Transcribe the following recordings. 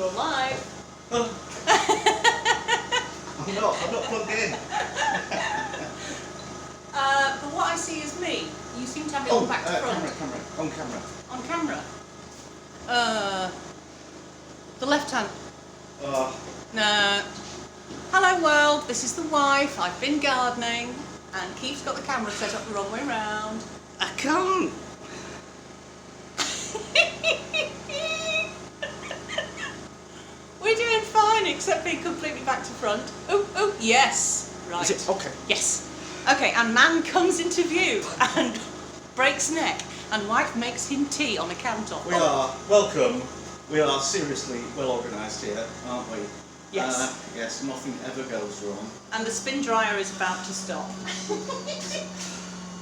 You're live. I'm not plugged in. But what I see is me. You seem to have it on back to front. Camera. On camera. The left hand. No. Hello world, this is the wife. I've been gardening and Keith's got the camera set up the wrong way round. I can't. We're doing fine except being completely back to front. Oh, yes. Right. Is it? Okay. Yes. Okay, and man comes into view and breaks neck and wife makes him tea on a counter. We are welcome. We are seriously well organised here, aren't we? Yes. Yes, nothing ever goes wrong. And the spin dryer is about to stop.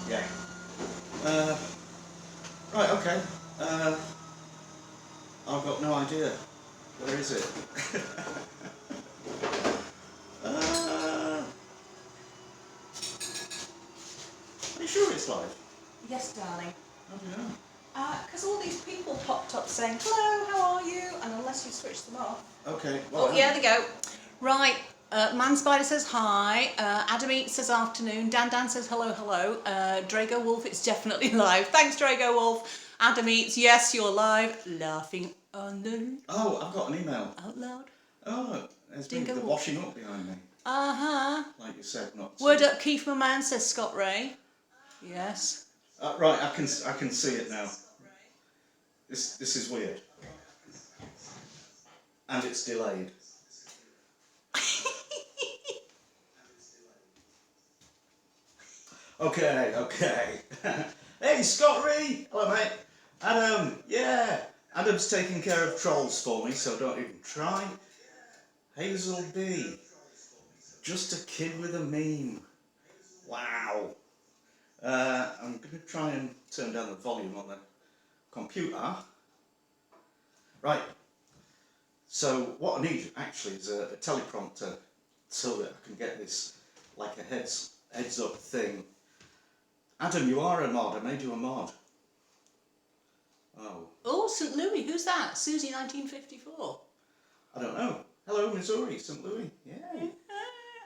Yeah. Right, okay. I've got no idea. Where is it? Are you sure it's live? Yes, darling. I don't know. Because all these people popped up saying, hello, how are you? And unless you switch them off. Okay. Well, Oh, yeah, they go. Right. Man Spider says hi. Adam Eats says afternoon. Dan says hello. Drago Wolf, it's definitely live. Thanks, Drago Wolf. Adam Eats, yes, you're live. Laughing under. Oh, I've got an email. Out loud. Oh, there's been Dingo the Wolf. washing up behind me. Like you said, not. Word up, Keith, my man, says Scott Ray. Yes. Right, I can see it now. This is weird. And it's delayed. Okay. Hey, Scott Ree! Hello, mate. Adam, yeah. Adam's taking care of trolls for me, so don't even try. Hazel B. Just a kid with a meme. Wow. I'm going to try and turn down the volume on the computer. Right. So what I need actually is a teleprompter so that I can get this like a heads up thing. Adam, you are a mod. I made you a mod. Oh, St. Louis, who's that? Susie 1954. I don't know. Hello, Missouri, St. Louis. Yeah.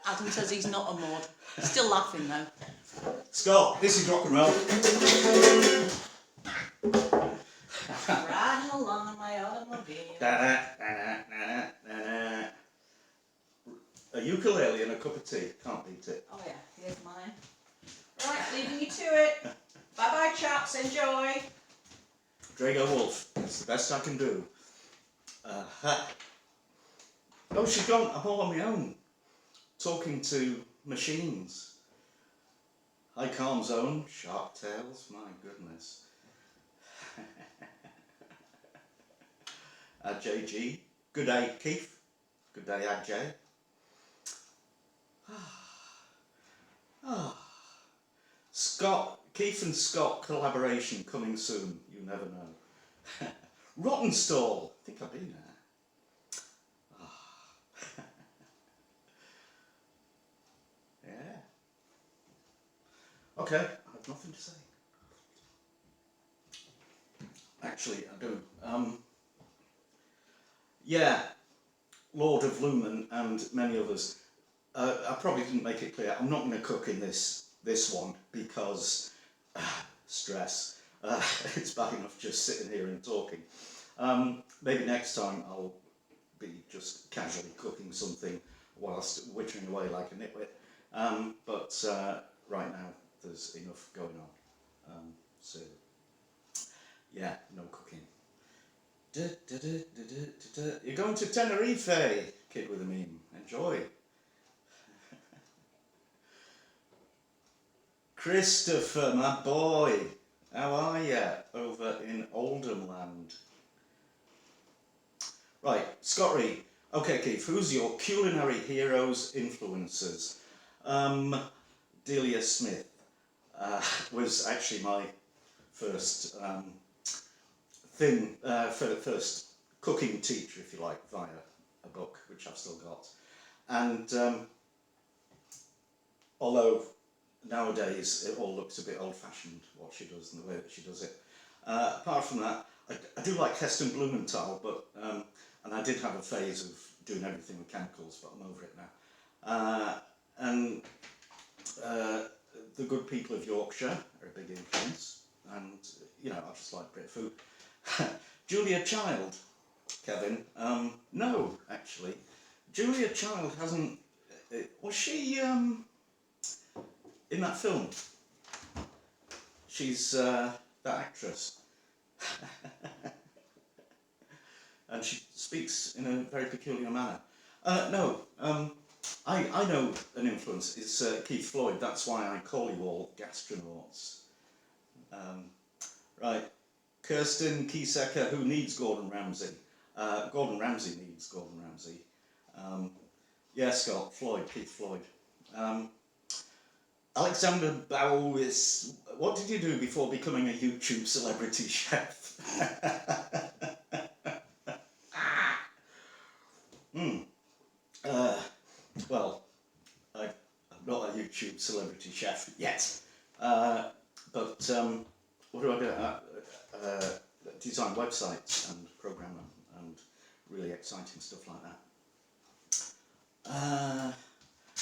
Adam says he's not a mod. Still laughing though. Scott, this is rock and roll. Riding along in my automobile. A ukulele and a cup of tea. Can't beat it. Oh yeah, here's mine. Right, leaving you to it. Bye bye chaps, enjoy. Drago Wolf. It's the best I can do. Oh, she's gone. I'm all on my own. Talking to machines. Hi, Calm Zone. Sharp Tales. My goodness. JG. Good day, Keith. Good day, Aj. Scott, Keith and Scott collaboration coming soon. You never know. Rotten Stall. I think I've been there. Yeah. Okay, I have nothing to say. Actually, I do. Yeah, Lord of Lumen and many others. I probably didn't make it clear. I'm not going to cook in this one because stress. It's bad enough just sitting here and talking. Maybe next time I'll be just casually cooking something whilst wittering away like a nitwit. But right now there's enough going on. So yeah, no cooking. You're going to Tenerife, kid with a meme. Enjoy. Christopher, my boy, how are you over in Oldham land? Right, Scott Reed. Okay, Keith, who's your culinary heroes, influencers? Delia Smith was actually my first first cooking teacher, if you like, via a book, which I've still got. And although nowadays it all looks a bit old-fashioned, what she does and the way that she does it. Apart from that, I do like Heston Blumenthal, but and and I did have a phase of doing everything with chemicals, but I'm over it now. And the good people of Yorkshire are a big influence, and you know, I just like Brit food. Julia Child, Kevin. No, actually, Julia Child hasn't. Was she in that film? She's that actress, and she speaks in a very peculiar manner. No, I know an influence. It's Keith Floyd. That's why I call you all gastronauts. Right, Kirsten Kiesecker, who needs Gordon Ramsay? Gordon Ramsay needs Gordon Ramsay. Yeah, Scott, Floyd, Keith Floyd. Alexander Bowis, what did you do before becoming a YouTube celebrity chef? Well, I'm not a YouTube celebrity chef yet, but what do I do? Design websites and program them and really exciting stuff like that.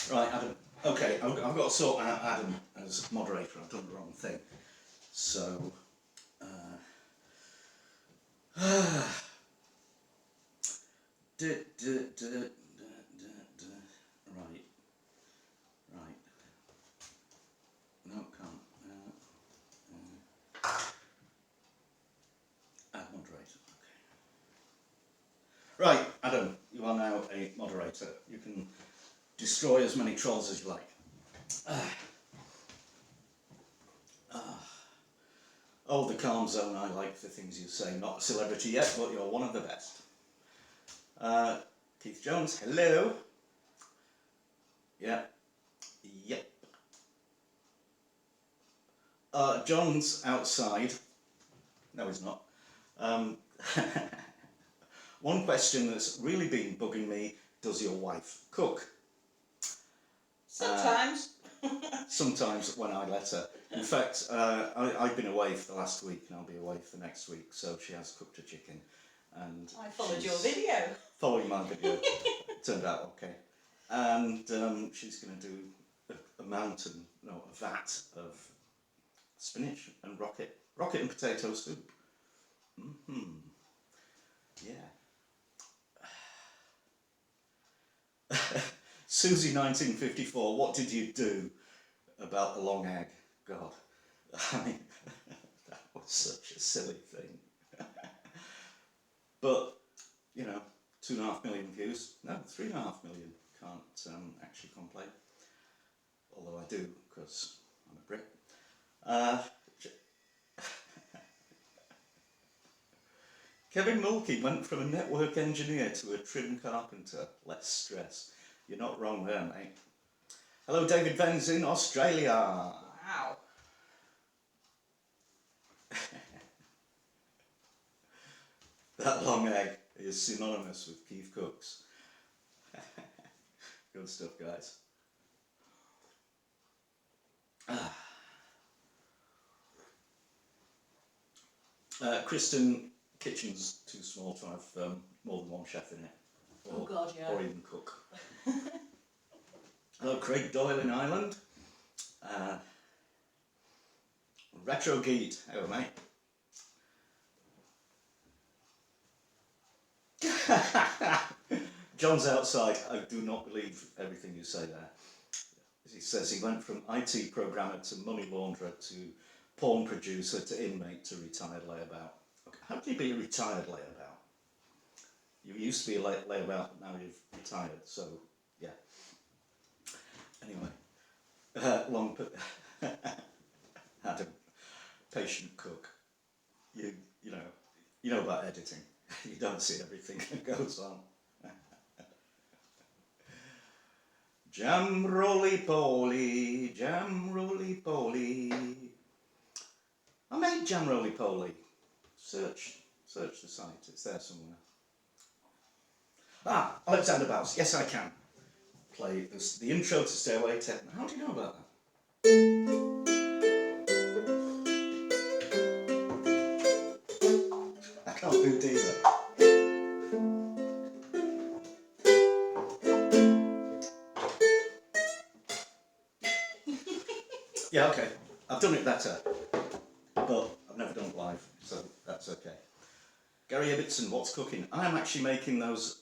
Right, Adam. Okay, I've got to sort out Adam as moderator. I've done the wrong thing. So, right, right. No, can't. Add moderator. Okay. Right, Adam, you are now a moderator. You can destroy as many trolls as you like. Oh, the calm zone, I like the things you say. Not a celebrity yet, but you're one of the best. Keith Jones, hello. Yeah. Yep. John's outside. No, he's not. One question that's really been bugging me, does your wife cook? Sometimes. Sometimes when I let her. In fact, I've been away for the last week and I'll be away for the next week, so she has cooked a chicken. And I followed your video. Following my video. It turned out okay. And she's going to do a vat of spinach and rocket and potato soup. Yeah. Susie 1954, what did you do about the long egg? God, I mean, that was such a silly thing. But, you know, 2.5 million views. No, 3.5 million. Can't actually complain. Although I do, because I'm a Brit. Kevin Mulkey went from a network engineer to a trim carpenter. Less stress. You're not wrong there, mate. Hello, David Venz in Australia. Wow. That long egg is synonymous with Keef Cooks. Good stuff, guys. Kristen, kitchen's too small to have more than one chef in it. Or, oh God, yeah. Or even cook. Hello, Craig Doyle in Ireland. Retro Geet, hello mate. John's outside. I do not believe everything you say there. He says he went from IT programmer to money launderer to porn producer to inmate to retired layabout. Okay. How do you be a retired layabout? You used to be a layabout, but now you've retired, so yeah. Anyway, Adam, patient cook. You know about editing. You don't see everything that goes on. Jam roly poly, jam roly poly. I made jam roly poly. Search the site, it's there somewhere. Alexander Bowes, yes I can. Play this, the intro to Stairway to Heaven. How do you know about that? I can't do either. Yeah, okay. I've done it better, but I've never done it live, so that's okay. Gary Ibbotson, what's cooking? I'm actually making those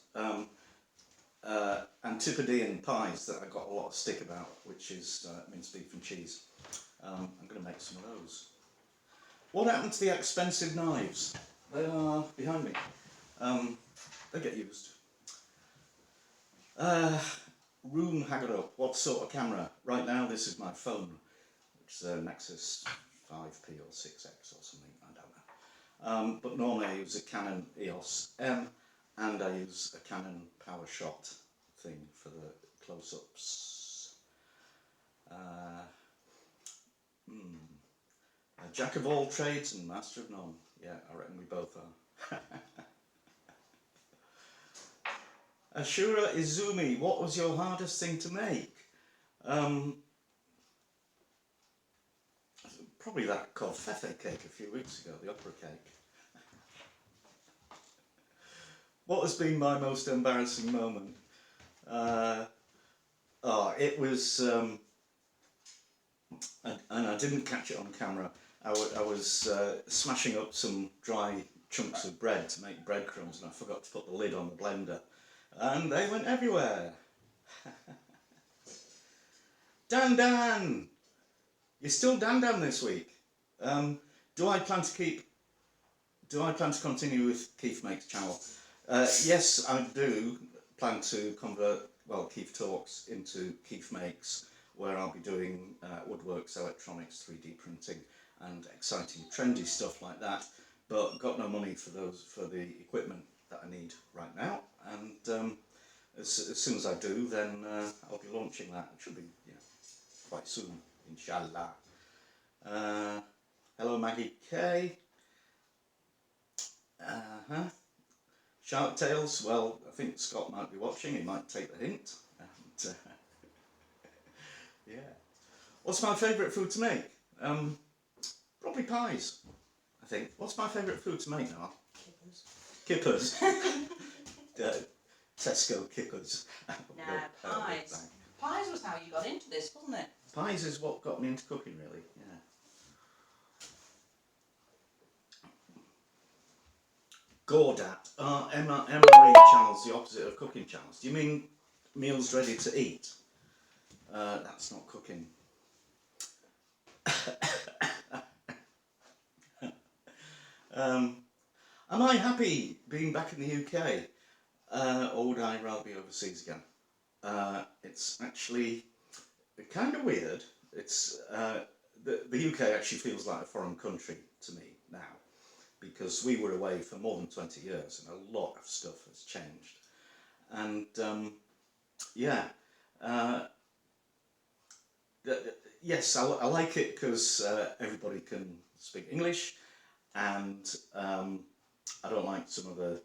Antipodean pies that I got a lot of stick about, which is minced beef and cheese. I'm going to make some of those. What happened to the expensive knives? They are behind me. They get used. Room Haggard up. What sort of camera? Right now, this is my phone, which is a Nexus 5P or 6X or something. I don't know. But normally I use a Canon EOS M, and I use a Canon PowerShot thing for the close-ups. A jack of all trades and master of none. Yeah, I reckon we both are. Ashura Izumi, what was your hardest thing to make? Probably that confetti cake a few weeks ago, the opera cake. What has been my most embarrassing moment? It was, and I didn't catch it on camera. I was smashing up some dry chunks of bread to make breadcrumbs, and I forgot to put the lid on the blender, and they went everywhere. Dan, you're still Dan this week. Do I plan to continue with Keef Makes channel? Yes, I do plan to convert, Keef Talks into Keef Makes, where I'll be doing woodworks, electronics, 3D printing, and exciting, trendy stuff like that. But got no money for the equipment that I need right now. And as soon as I do, then I'll be launching that. It should be quite soon, inshallah. Hello, Maggie K. Shark Tales, well, I think Scott might be watching, he might take the hint. And, yeah. What's my favourite food to make? Probably pies, I think. What's my favourite food to make now? Kippers. Tesco kippers. Pies. Pies was how you got into this, wasn't it? Pies is what got me into cooking, really, yeah. Gordat. MRE channels the opposite of cooking channels. Do you mean meals ready to eat? That's not cooking. Am I happy being back in the UK? Or would I rather be overseas again? It's actually kind of weird. It's the UK actually feels like a foreign country to me now, because we were away for more than 20 years and a lot of stuff has changed. And yes, I like it because everybody can speak English, and I don't like some of the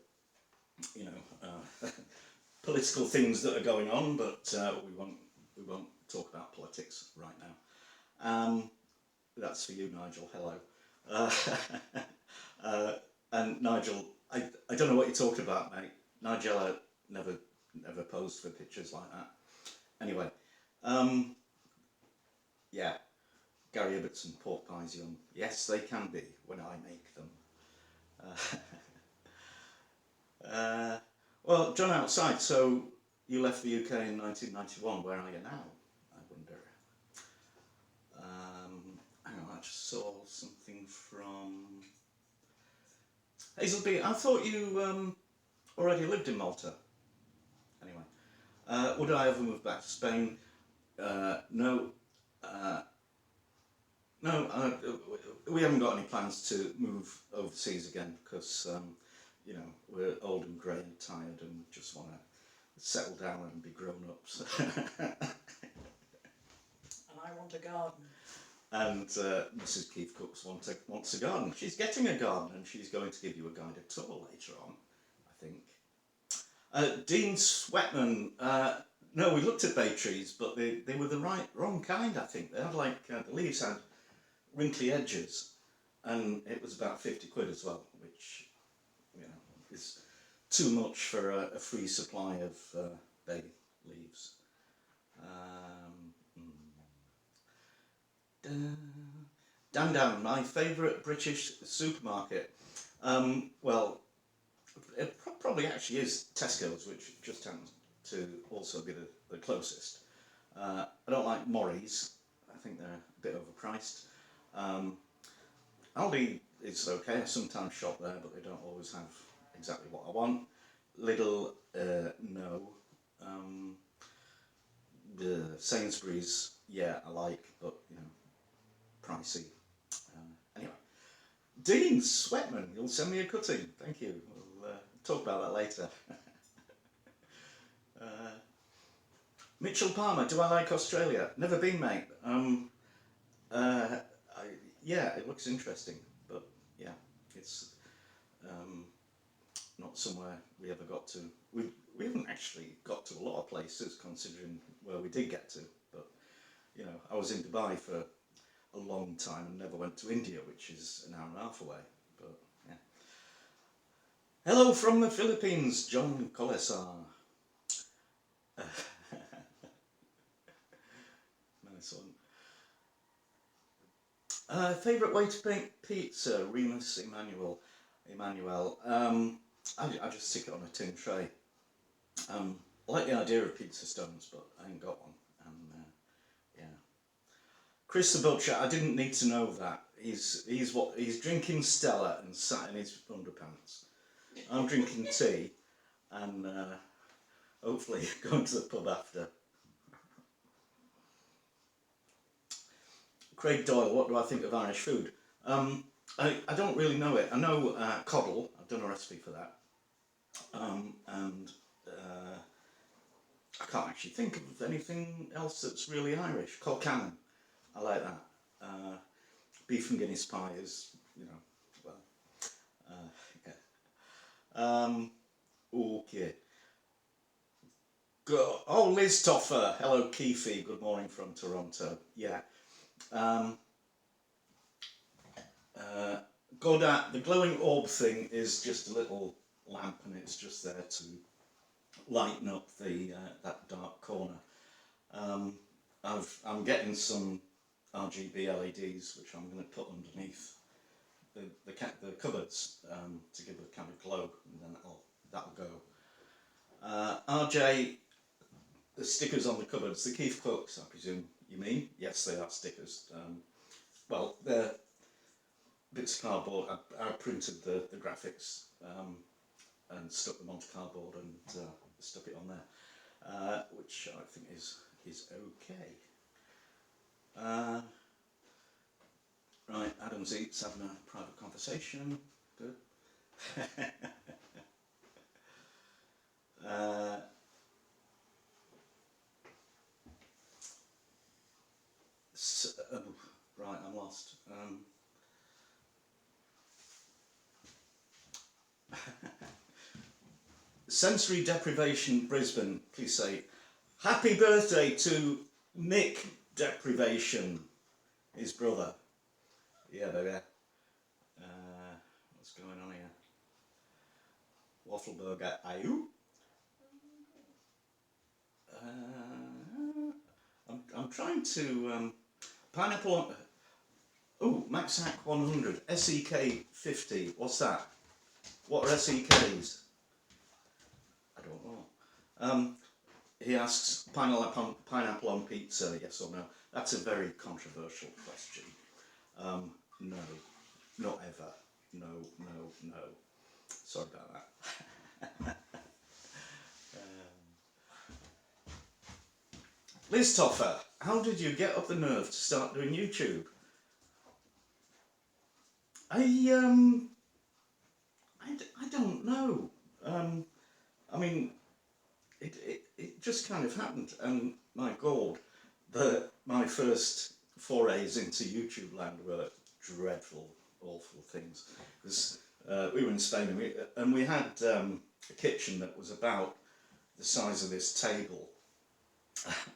political things that are going on, but we won't talk about politics right now. That's for you, Nigel. Hello. And Nigel, I don't know what you're talking about, mate. Nigella never posed for pictures like that. Anyway, yeah, Gary Ibbotson, pork pies yum. Yes, they can be when I make them. Well, John Outside, so you left the UK in 1991. Where are you now, I wonder? Hang on, I just saw something from Hazelby. I thought you already lived in Malta. Anyway, would I ever move back to Spain? No. No, we haven't got any plans to move overseas again because, we're old and grey and tired and just want to settle down and be grown-ups. And I want a garden. And Mrs. KeefCooks wants a garden. She's getting a garden and she's going to give you a guided tour later on, I think. Dean Sweatman, no, we looked at bay trees, but they were the wrong kind, I think. They had the leaves had wrinkly edges, and it was about 50 quid as well, which, is too much for a free supply of bay leaves. Dan, my favourite British supermarket. Well, it probably actually is Tesco's, which just happens to also be the closest. I don't like Morries. I think they're a bit overpriced. Aldi is okay. I sometimes shop there, but they don't always have exactly what I want. Lidl, no. Sainsbury's, yeah, I like, but you know, pricey. Anyway, Dean Sweatman, you'll send me a cutting. Thank you. We'll talk about that later. Mitchell Palmer, do I like Australia? Never been, mate. I, yeah, it looks interesting, but yeah, it's not somewhere we ever got to. We haven't actually got to a lot of places considering where we did get to, but you know, I was in Dubai for a long time and never went to India, which is an hour and a half away, but yeah. Hello from the Philippines, John Colesar. Nice one. Favourite way to make pizza? Remus Emmanuel. I just stick it on a tin tray. I like the idea of pizza stones, but I ain't got one. And yeah, Chris the Butcher. I didn't need to know that. He's drinking Stella and sat in his underpants. I'm drinking tea, and hopefully going to the pub after. Craig Doyle, what do I think of Irish food? I don't really know it. I know coddle. I've done a recipe for that. And I can't actually think of anything else that's really Irish. Colcannon, I like that. Beef and Guinness pie is, you know, well, yeah. Okay. Oh, Liz Toffer. Hello, Keefy. Good morning from Toronto. Yeah. Godot, the glowing orb thing is just a little lamp, and it's just there to lighten up that dark corner. I'm getting some RGB LEDs, which I'm going to put underneath the cupboards to give a kind of glow, and then that'll go. RJ, the stickers on the cupboards, the KeefCooks, I presume you mean? Yes, they are stickers. Well, they're bits of cardboard. I printed the graphics and stuck them onto cardboard and stuck it on there, which I think is okay. Right, Adam's Eats having a private conversation. Good. Right, I'm lost. Sensory Deprivation Brisbane, please say happy birthday to Nick Deprivation, his brother. Yeah, baby. What's going on here? Waffle burger, ayu. I'm trying to pineapple. Oh, Max Hack 100 SEK 50. What's that? What are SEKs? I don't know. He asks pineapple on pizza, yes or no? That's a very controversial question. No, not ever. No. Sorry about that. Liz Toffer, how did you get up the nerve to start doing YouTube? I don't know. I mean, it just kind of happened, and my God, my first forays into YouTube land were dreadful, awful things. Because we were in Spain, and we had a kitchen that was about the size of this table,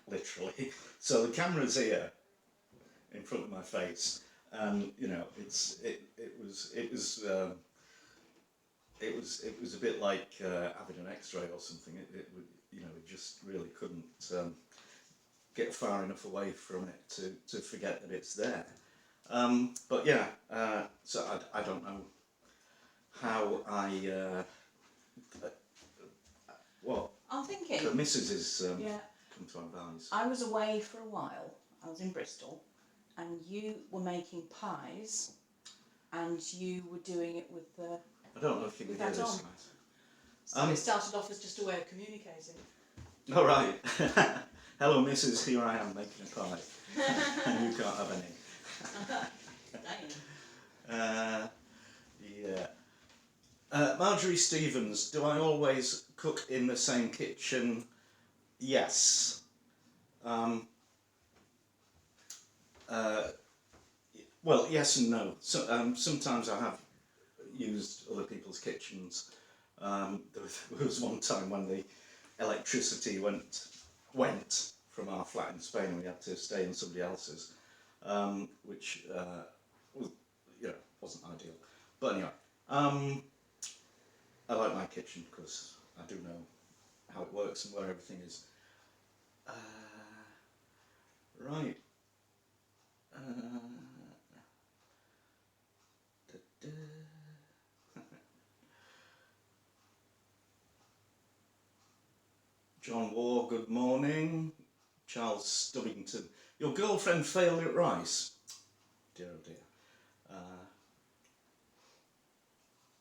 literally. So the camera's here, in front of my face, and you know, it was a bit like having an X-ray or something. You know, it just really couldn't get far enough away from it to forget that it's there. But yeah, so I don't know how what I'm thinking. the missus is Yeah. come to advise. I was away for a while. I was in Bristol, and you were making pies, and you were doing it with the. I don't know if you can hear that this, on. guys. So it started off as just a way of communicating. All right. Hello, Mrs. Here I am making a pie, and you can't have any. Yeah. Marjorie Stevens, do I always cook in the same kitchen? Yes. Well, yes and no. So, sometimes I have used other people's kitchens. There was one time when the electricity went from our flat in Spain, and we had to stay in somebody else's, which was, wasn't ideal. But anyway, I like my kitchen because I do know how it works and where everything is. Right. John Waugh, good morning. Charles Stubbington, your girlfriend failed at Rice. Dear oh dear.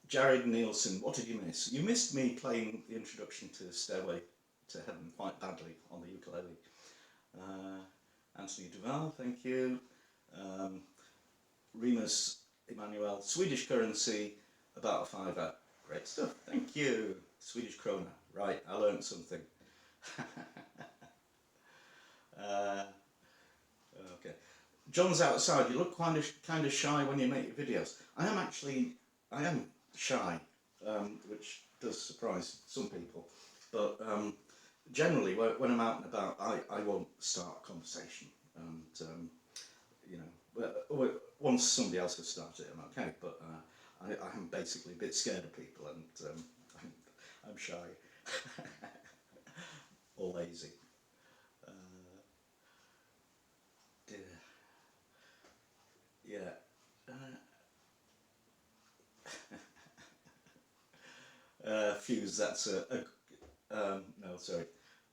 Jared Nielsen, what did you miss? You missed me playing the introduction to Stairway to Heaven quite badly on the ukulele. Anthony Duval, thank you. Remus Emmanuel, Swedish currency, about a fiver. Great stuff, thank you. Swedish krona, right, I learned something. Okay. John's outside, you look kind of shy when you make your videos. I am shy, which does surprise some people. But generally, when I'm out and about, I won't start a conversation. And, once somebody else has started it, I'm okay. But I'm basically a bit scared of people, and I'm shy or lazy. Yeah. Fuse, that's no, sorry.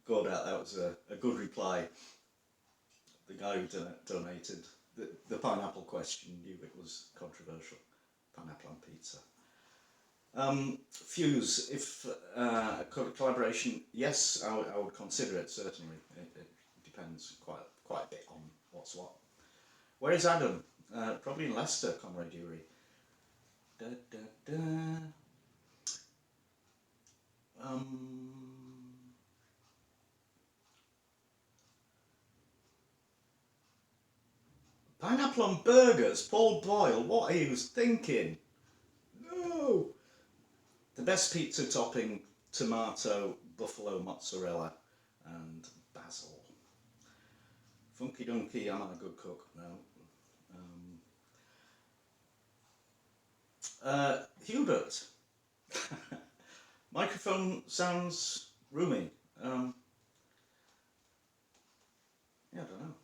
Gordat, that was a good reply. The guy who donated the pineapple question knew it was controversial. Pineapple on pizza. Fuse, if a collaboration, yes, I would consider it, certainly. It depends quite a bit on what's what. Where is Adam? Probably in Leicester, Comrade Yuri. Da, da, da. Pineapple on burgers? Paul Boyle, what are you thinking? No! The best pizza topping, tomato, buffalo mozzarella and basil. Funky Dunky, am I a good cook? No. Hubert. Microphone sounds roomy. Yeah, I don't know.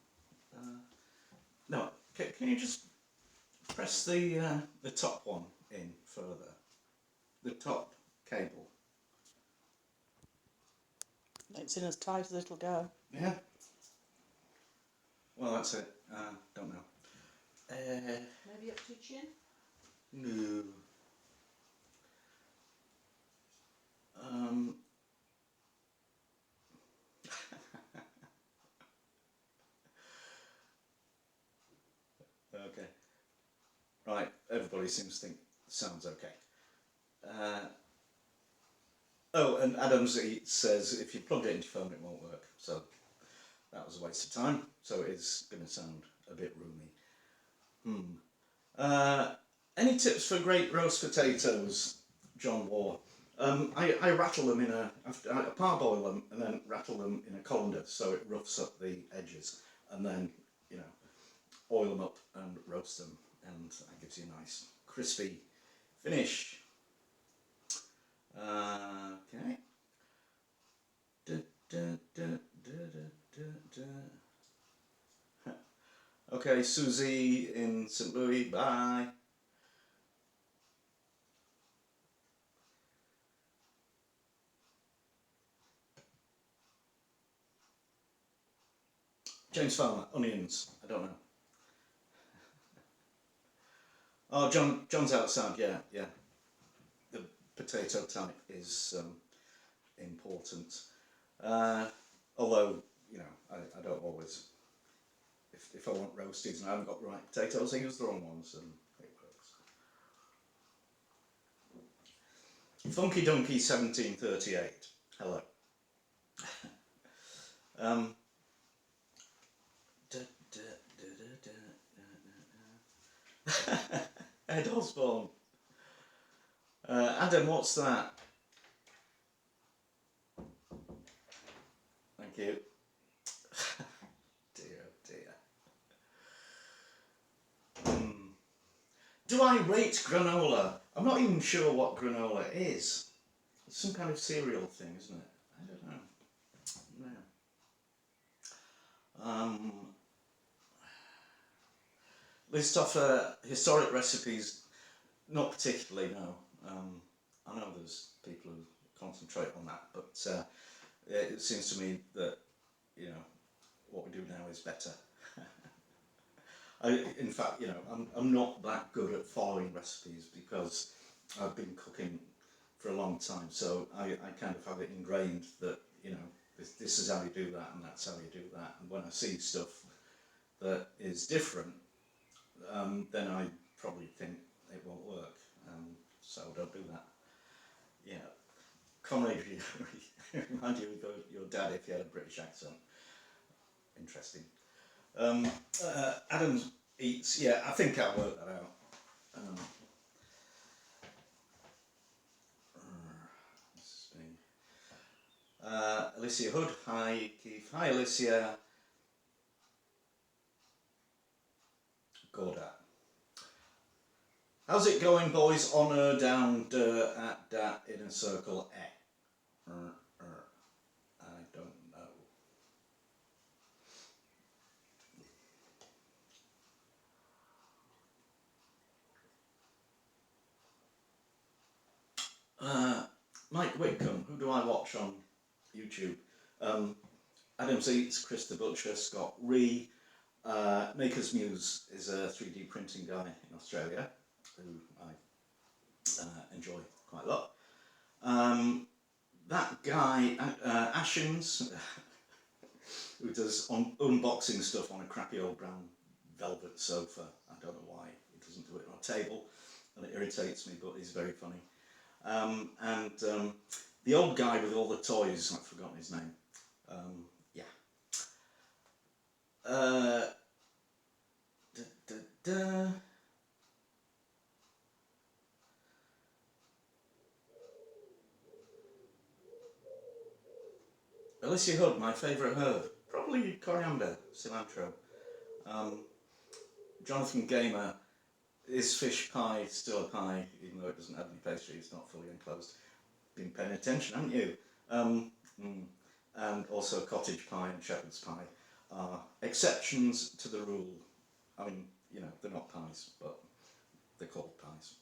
No, can you just press the top one in further? The top cable. It's in as tight as it'll go. Yeah. Well, that's it. Don't know. Maybe up to your chin? No. Okay. Right, everybody seems to think sounds okay. Oh, and Adams says if you plug it into your phone it won't work, so that was a waste of time, so it is going to sound a bit roomy. Any tips for great roast potatoes, John Waugh? I rattle them I parboil them and then rattle them in a colander so it roughs up the edges, and then, oil them up and roast them, and that gives you a nice crispy finish. Okay. Okay, Susie in St. Louis, bye. James Farmer, onions, I don't know. Oh, John's outside, yeah. The potato type is important. Although, you know, I don't always, if I want roasties and I haven't got the right potatoes, I use the wrong ones and it works. Funky Donkey 1738, hello. Um, Ed Osborne. Adam, what's that? Thank you. Dear. Do I rate granola? I'm not even sure what granola is. It's some kind of cereal thing, isn't it? I don't know. No. List off historic recipes, not particularly, no. I know there's people who concentrate on that, but it seems to me that, you know, what we do now is better. In fact, you know, I'm not that good at following recipes because I've been cooking for a long time, so I kind of have it ingrained that, you know, this is how you do that and that's how you do that, and when I see stuff that is different, then I probably think it won't work, so don't do that. Yeah. Conrad, remind you of your dad if he had a British accent. Interesting. Adam eats, yeah, I think I'll work that out. This is me. Alicia Hood, hi Keith. Hi Alicia. Gorda. How's it going, boys? On down at dat in a circle. I don't know. Mike Whitcomb, who do I watch on YouTube? Adam's Eats, Chris the Butcher, Scott Ree. Maker's Muse is a 3D printing guy in Australia who I enjoy quite a lot. That guy, Ashens, who does unboxing stuff on a crappy old brown velvet sofa. I don't know why he doesn't do it on a table, and it irritates me, but he's very funny. And the old guy with all the toys, I've forgotten his name. Yeah. Alicia Hood, my favourite herb. Probably coriander, cilantro. Jonathan Gamer, is fish pie still a pie, even though it doesn't have any pastry, it's not fully enclosed? Been paying attention, haven't you? And also cottage pie and shepherd's pie are exceptions to the rule. I mean, you know, they're not pies, but they're called pies.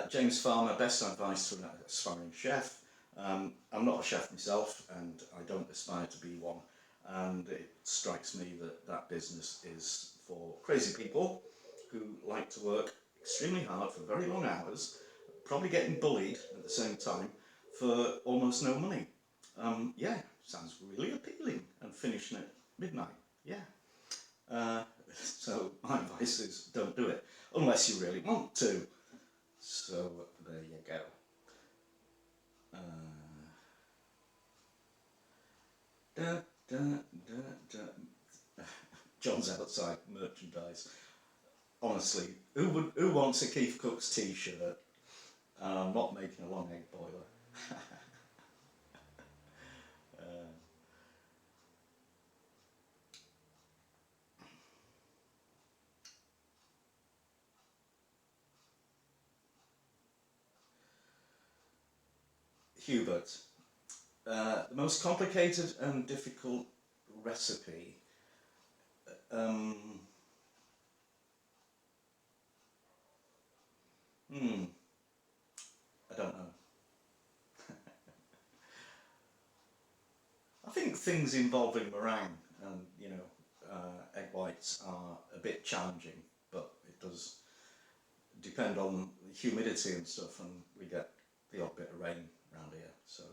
James Farmer, best advice to an aspiring chef. I'm not a chef myself, and I don't aspire to be one, and it strikes me that that business is for crazy people who like to work extremely hard for very long hours, probably getting bullied at the same time for almost no money. Yeah, sounds really appealing, and finishing at midnight, yeah. So my advice is don't do it, unless you really want to. So there you go. John's outside, merchandise. Honestly, who wants a KeefCooks t-shirt? I'm not making a long egg boiler. Hubert, the most complicated and difficult recipe. I don't know. I think things involving meringue and, egg whites are a bit challenging, but it does depend on the humidity and stuff, and we get the odd bit of rain around here, so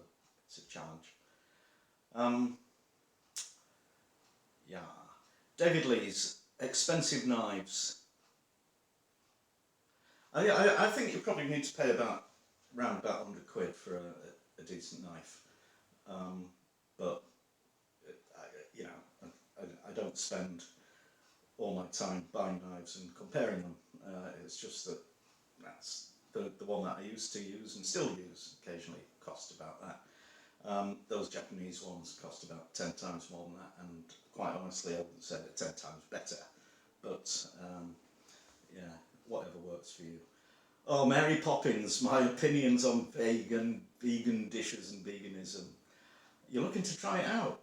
it's a challenge. Yeah. David Lee's expensive knives. I think you probably need to pay around about 100 quid for a decent knife. But I don't spend all my time buying knives and comparing them. It's just that's the one that I used to use and still use occasionally cost about that. Those Japanese ones cost about 10 times more than that, and quite honestly I wouldn't say they're 10 times better, but yeah, whatever works for you. Oh, Mary Poppins, my opinions on vegan dishes and veganism. You're looking to try it out?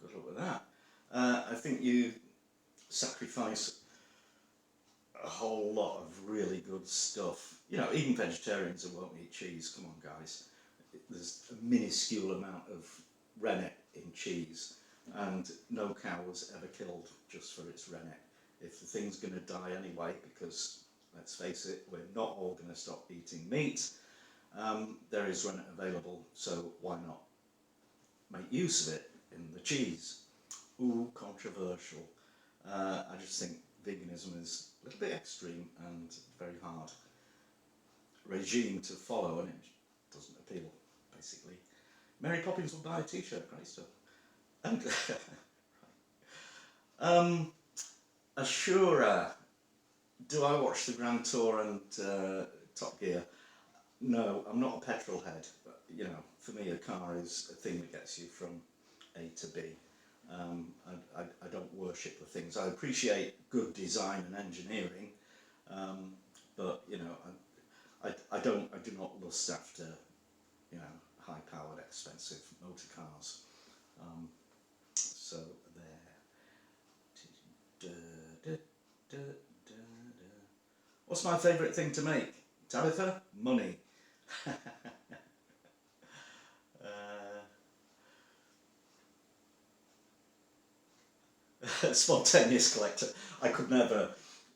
Good luck with that. I think you sacrifice a whole lot of really good stuff. Even vegetarians who won't eat cheese, come on guys. There's a minuscule amount of rennet in cheese, and no cow was ever killed just for its rennet. If the thing's going to die anyway, because let's face it, we're not all going to stop eating meat, there is rennet available, so why not make use of it in the cheese? Ooh, controversial. I just think veganism is a little bit extreme and very hard regime to follow, and it doesn't appeal, basically. Mary Poppins will buy a t-shirt, great stuff. And Ashura, do I watch the Grand Tour and Top Gear? No, I'm not a petrol head, but for me a car is a thing that gets you from A to B. I don't worship the things. I appreciate good design and engineering, but I do not lust after high-powered, expensive motor cars. So there. What's my favourite thing to make? Tabitha? Money. Spontaneous collector. I could never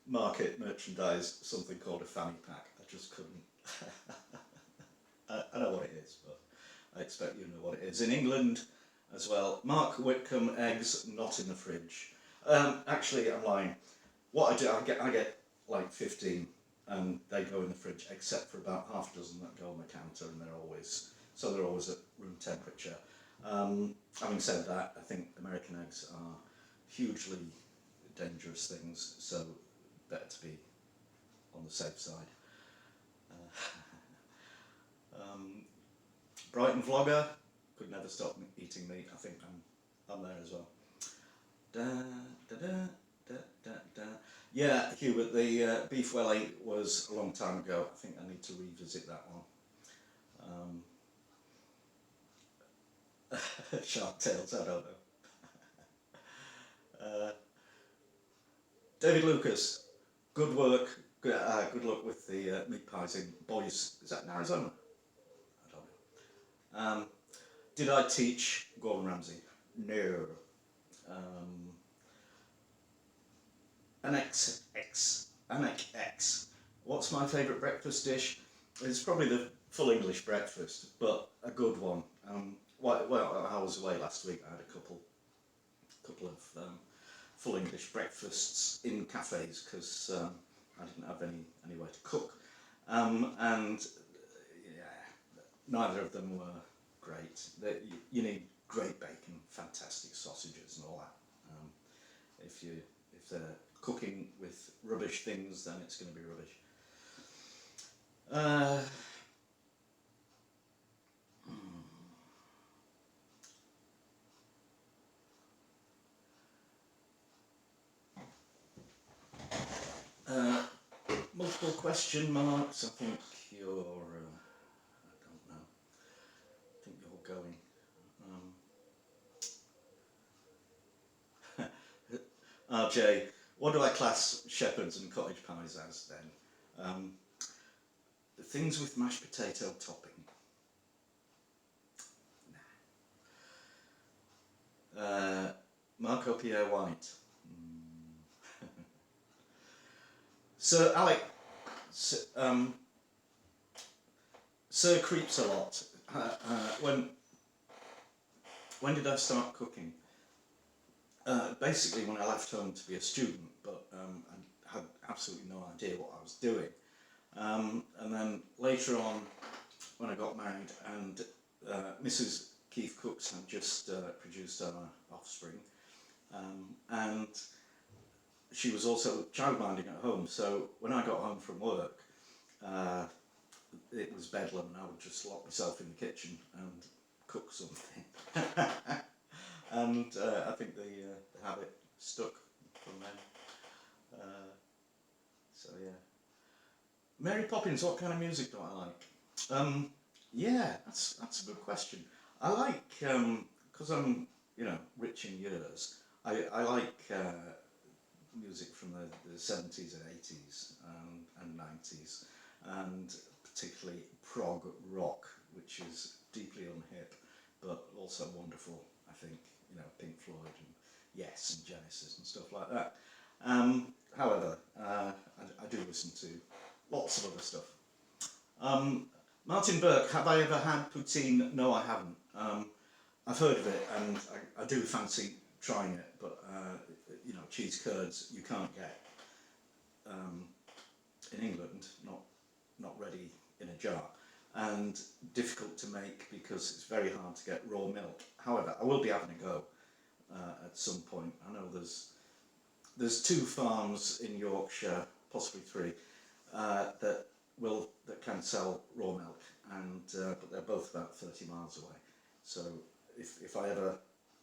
merchandise something called a fanny pack. I just couldn't. I know what it is, but I expect you know what it is. In England as well, Mark Whitcomb eggs not in the fridge. Actually, I'm lying. What I do, I get like 15, and they go in the fridge, except for about half a dozen that go on the counter, and they're always at room temperature. Having said that, I think American eggs are hugely dangerous things, so better to be on the safe side. Brighton vlogger, could never stop eating meat. I think I'm there as well. Yeah, Hubert, the beef welly was a long time ago. I think I need to revisit that one. Shark Tales, I don't know. David Lucas, good work. Good luck with the meat pies in Boise. Is that in Arizona? I don't know. Did I teach Gordon Ramsay? No. Annex X. What's my favourite breakfast dish? It's probably the full English breakfast, but a good one. Well, I was away last week. I had a couple of full English breakfasts in cafes because I didn't have anywhere to cook, and yeah, neither of them were great. You need great bacon, fantastic sausages, and all that. If they're cooking with rubbish things, then it's going to be rubbish. Multiple question marks. I think you're. I don't know. I think you're going. RJ, what do I class shepherds and cottage pies as then? things with mashed potato topping. Marco Pierre White. Sir Alec, Sir creeps a lot. When did I start cooking? Basically when I left home to be a student, but I had absolutely no idea what I was doing. And then later on, when I got married, and Mrs. KeefCooks had just produced our offspring, and she was also childminding at home. So when I got home from work, it was bedlam, and I would just lock myself in the kitchen and cook something. And I think the habit stuck from then. So yeah. Mary Poppins, what kind of music do I like? Yeah, that's a good question. I like, because I'm, rich in years, I like music from the 70s and 80s and 90s, and particularly prog rock, which is deeply unhip, but also wonderful, I think, Pink Floyd and Yes and Genesis and stuff like that. However, I do listen to lots of other stuff. Martin Burke, have I ever had poutine? No, I haven't. I've heard of it, and I do fancy trying it, but cheese curds you can't get in England, not ready in a jar, and difficult to make because it's very hard to get raw milk. However, I will be having a go at some point. I know there's 2 farms in Yorkshire, possibly 3, that can sell raw milk, and but they're both about 30 miles away. So if I ever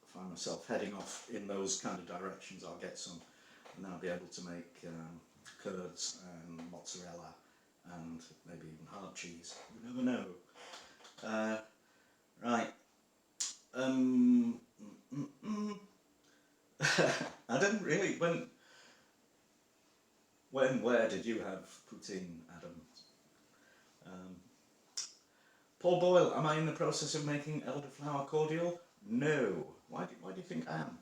find myself heading off in those kind of directions, I'll get some, and then I'll be able to make curds and mozzarella and maybe even hard cheese. You never know. Right. I didn't really. Where did you have poutine, Adam? Paul Boyle, am I in the process of making elderflower cordial? No. Why do you think I am?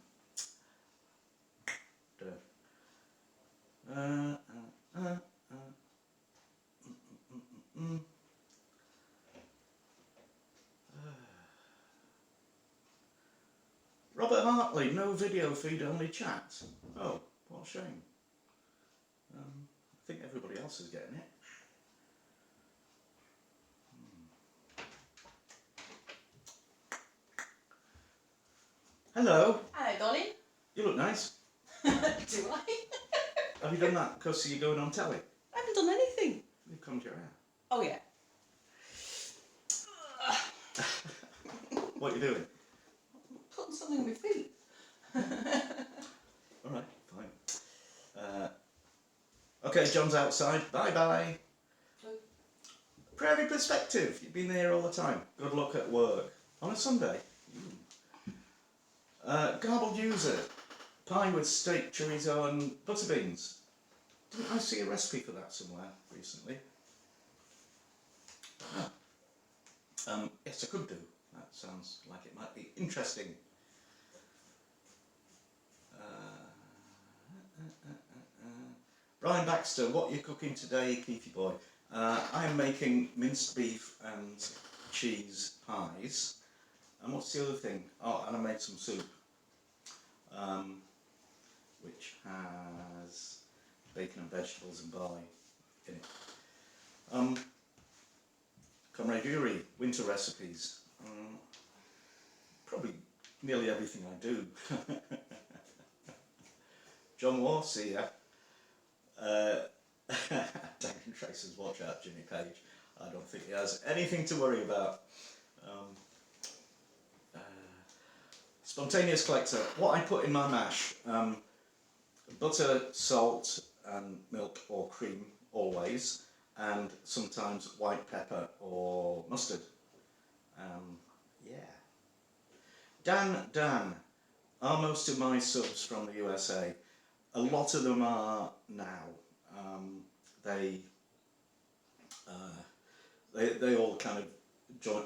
Robert Hartley, no video feed, only chat. Oh, what a shame. I think everybody else is getting it. Hello. Hello, Dolly. You look nice. Do I? Have you done that because you're going on telly? I haven't done anything. You've combed your hair. Oh, yeah. What are you doing? Putting something on my feet. Alright, fine. Okay, John's outside. Bye-bye. Prairie Perspective. You've been there all the time. Good luck at work. On a Sunday. Garbled user. Pie with steak, chorizo and butter beans. Didn't I see a recipe for that somewhere recently? Yes, I could do. That sounds like it might be interesting. Brian Baxter, what are you cooking today, Keefy boy? I am making minced beef and cheese pies. And what's the other thing? Oh, and I made some soup, which has bacon and vegetables and barley in it. Comrade Yuri, winter recipes. Probably nearly everything I do. John Warsey, yeah. Duncan Tracer's watch out, Jimmy Page. I don't think he has anything to worry about. Spontaneous collector. What I put in my mash: butter, salt, and milk or cream always, and sometimes white pepper or mustard. Yeah. Dan, are most of my subs from the USA? A lot of them are now. they all kind of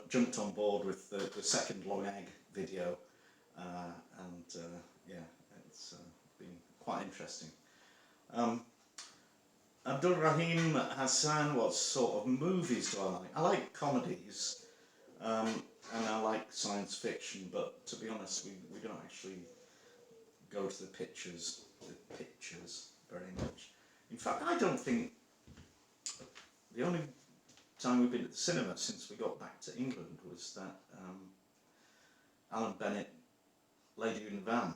jumped on board with the second long egg video, and yeah, it's been quite interesting. Abdul Rahim Hassan, what sort of movies do I like? I like comedies, and I like science fiction, but to be honest, we don't actually go to the pictures very much. In fact, I don't think the only time we've been at the cinema since we got back to England was that Alan Bennett, Lady in a Van.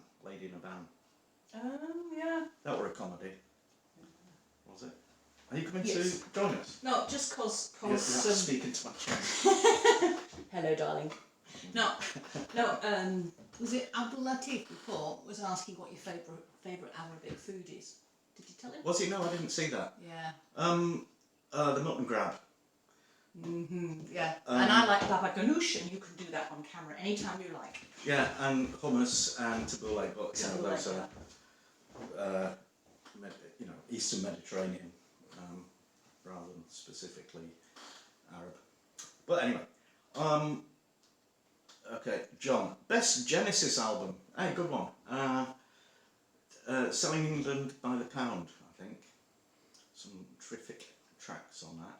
Oh, yeah. That were a comedy, was it? Are you coming Yes. to join us? No, just cause You're not speaking to my chest. Hello, darling. No, was it Abdul Latif before was asking what your favourite Arabic food is? Did you tell him? Was he? No, I didn't see that. Yeah. The mutton grab. Yeah. And I like baba ganoush, and you can do that on camera anytime you like. Yeah, and hummus and tabbouleh, but you know, those are Eastern Mediterranean, rather than specifically Arab. But anyway, okay, John, best Genesis album. Hey, good one. Selling England by the Pound, I think. Some terrific tracks on that.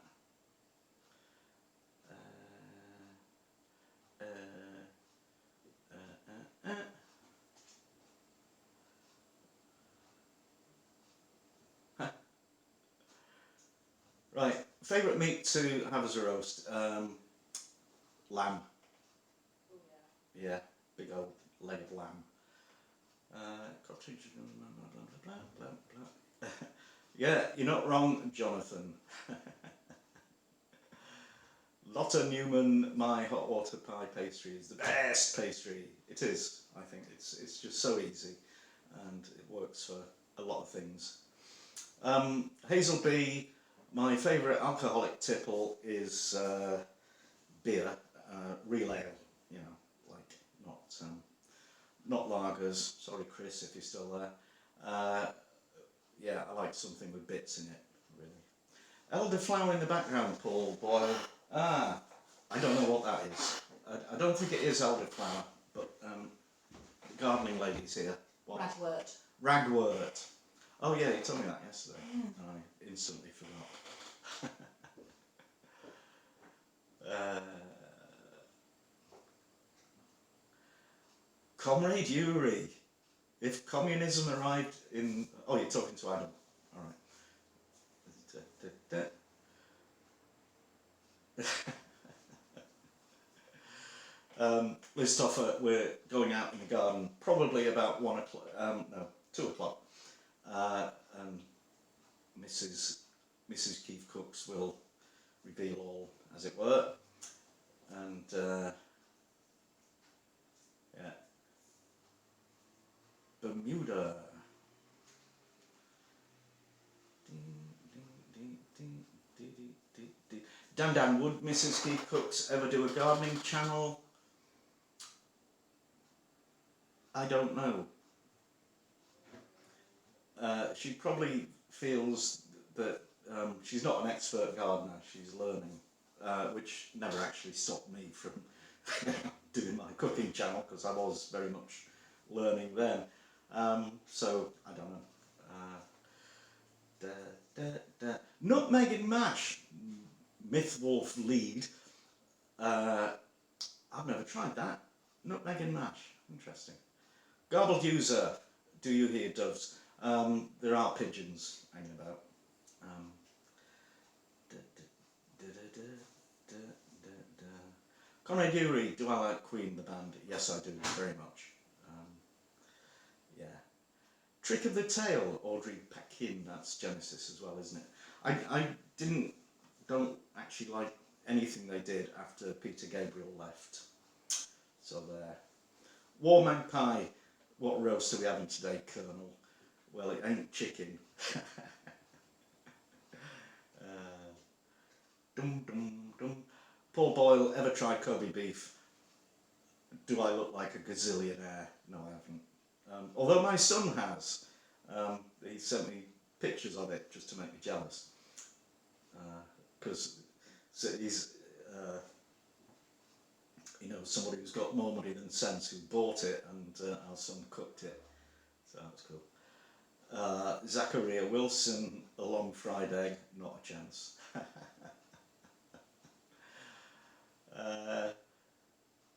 Right, favourite meat to have as a roast? Lamb. Yeah, big old leg of lamb. Cottage, blah, blah, blah. Yeah, you're not wrong, Jonathan. Lotta Newman, my hot water pie pastry is the best pastry. It is, I think. It's just so easy, and it works for a lot of things. Hazel B, my favourite alcoholic tipple is beer, real ale. You know, like not lagers. Sorry, Chris, if you're still there. Yeah, I like something with bits in it, really. Elderflower in the background, Paul Boyle. I don't know what that is. I don't think it is elderflower, but the gardening lady's here. What? Ragwort. Ragwort. Oh yeah, you told me that yesterday, and I instantly forgot. Comrade Yuri, if communism arrived in... Oh, you're talking to Adam. All right. Liz Toffer, we're going out in the garden probably about 1 o'clock, no, 2 o'clock. And Mrs. KeefCooks will reveal all, as it were. And yeah, Bermuda. Dan, would Mrs. KeefCooks ever do a gardening channel? I don't know. She probably feels that she's not an expert gardener, she's learning, which never actually stopped me from doing my cooking channel, because I was very much learning then. So, I don't know. Nutmeg and mash, Myth Wolf lead. I've never tried that. Nutmeg and mash, interesting. Garbled user, do you hear doves? There are pigeons hanging about. Conrad Yuri, do I like Queen, the band? Yes, I do, very much. Yeah. Trick of the Tail, Audrey Paquin, that's Genesis as well, isn't it? I don't actually like anything they did after Peter Gabriel left. So there. War Magpie, what roast are we having today, Colonel? Well, it ain't chicken. Dum dum dum. Paul Boyle, ever tried Kobe beef? Do I look like a gazillionaire? No, I haven't. Although my son has. He sent me pictures of it just to make me jealous. Because you know, somebody who's got more money than sense who bought it, and our son cooked it, so that was cool. Zachariah Wilson, a long fried egg, not a chance.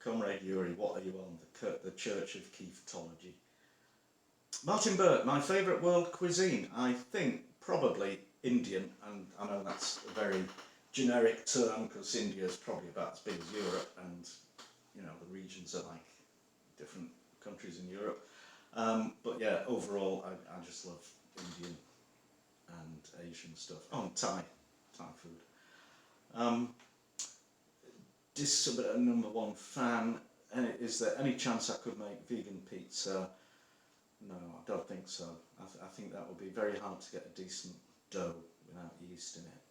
Comrade Yuri, what are you on? The Church of Keeftology. Martin Burt, my favourite world cuisine, I think probably Indian, and I know that's a very generic term because India is probably about as big as Europe, and you know the regions are like different countries in Europe. But yeah, overall, I just love Indian and Asian stuff. Oh, and Thai food. Number one fan. Is there any chance I could make vegan pizza? No, I don't think so. I think that would be very hard to get a decent dough without yeast in it.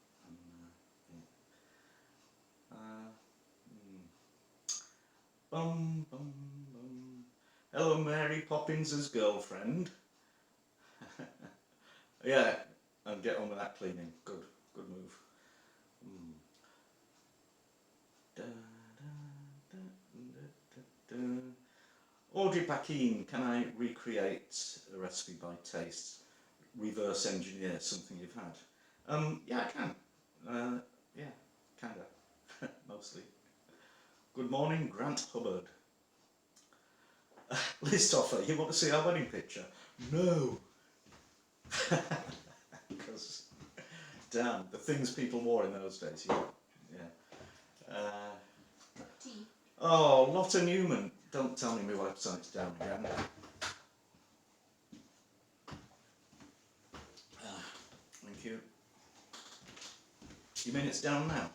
Bum, bum, bum. Hello, Mary Poppins' girlfriend. Yeah, and get on with that cleaning. Good move. Da, da, da, da, da. Audrey Paquin, can I recreate a recipe by taste? Reverse engineer something you've had? Yeah, I can. Yeah, kinda. Mostly. Good morning, Grant Hubbard. Listoffer, you want to see our wedding picture? No. Because, damn, the things people wore in those days. Yeah. Oh, Lotta Newman. Don't tell me my website's down again. Thank you. You mean it's down now?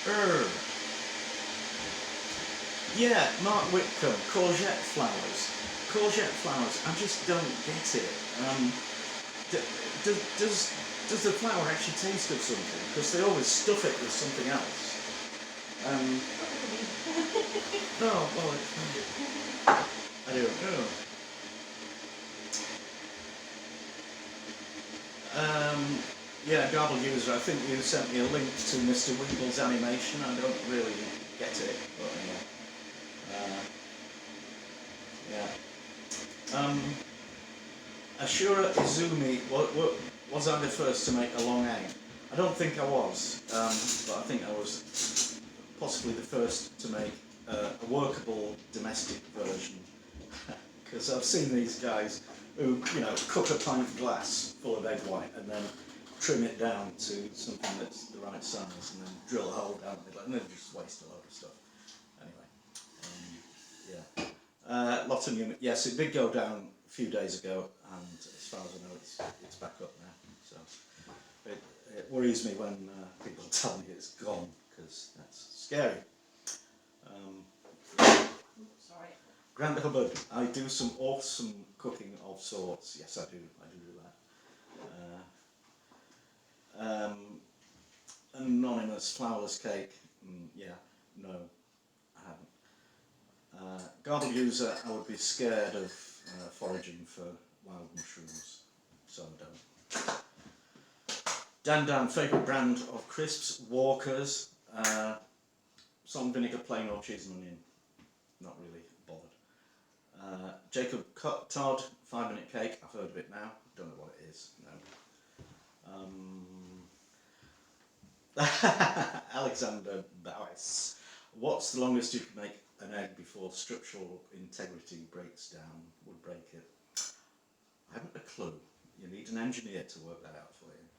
Really? Yeah, Mark Whitcomb, courgette flowers. Courgette flowers, I just don't get it. Does the flower actually taste of something? Because they always stuff it with something else. No, well, I don't know. Yeah, Garble User, I think you sent me a link to Mr. Weeble's animation. I don't really get it, but yeah. Ashura Izumi, was I the first to make a long egg? I don't think I was, but I think I was possibly the first to make a workable domestic version. Because I've seen these guys who, you know, cook a pint glass full of egg white and then trim it down to something that's the right size and then drill a hole down the middle and then just waste a load of stuff. Anyway, yeah. Lots of Newman. Yes, it did go down a few days ago, and as far as I know, it's back up now. So it worries me when people tell me it's gone, because that's scary. Sorry. Grant Hubbard, I do some awesome cooking of sorts. Yes, I do that. Anonymous flourless cake. Yeah, no, I haven't. Garble User, I would be scared of foraging for wild mushrooms, so I don't. Dan, favourite brand of crisps? Walkers. Salt and vinegar, plain or cheese and onion. Not really bothered. Jacob Todd, 5-minute cake. I've heard of it now. Don't know what it is. No. Alexander Bowis. What's the longest you can make an egg before structural integrity breaks down? Would break it? I haven't a clue. You need an engineer to work that out for you.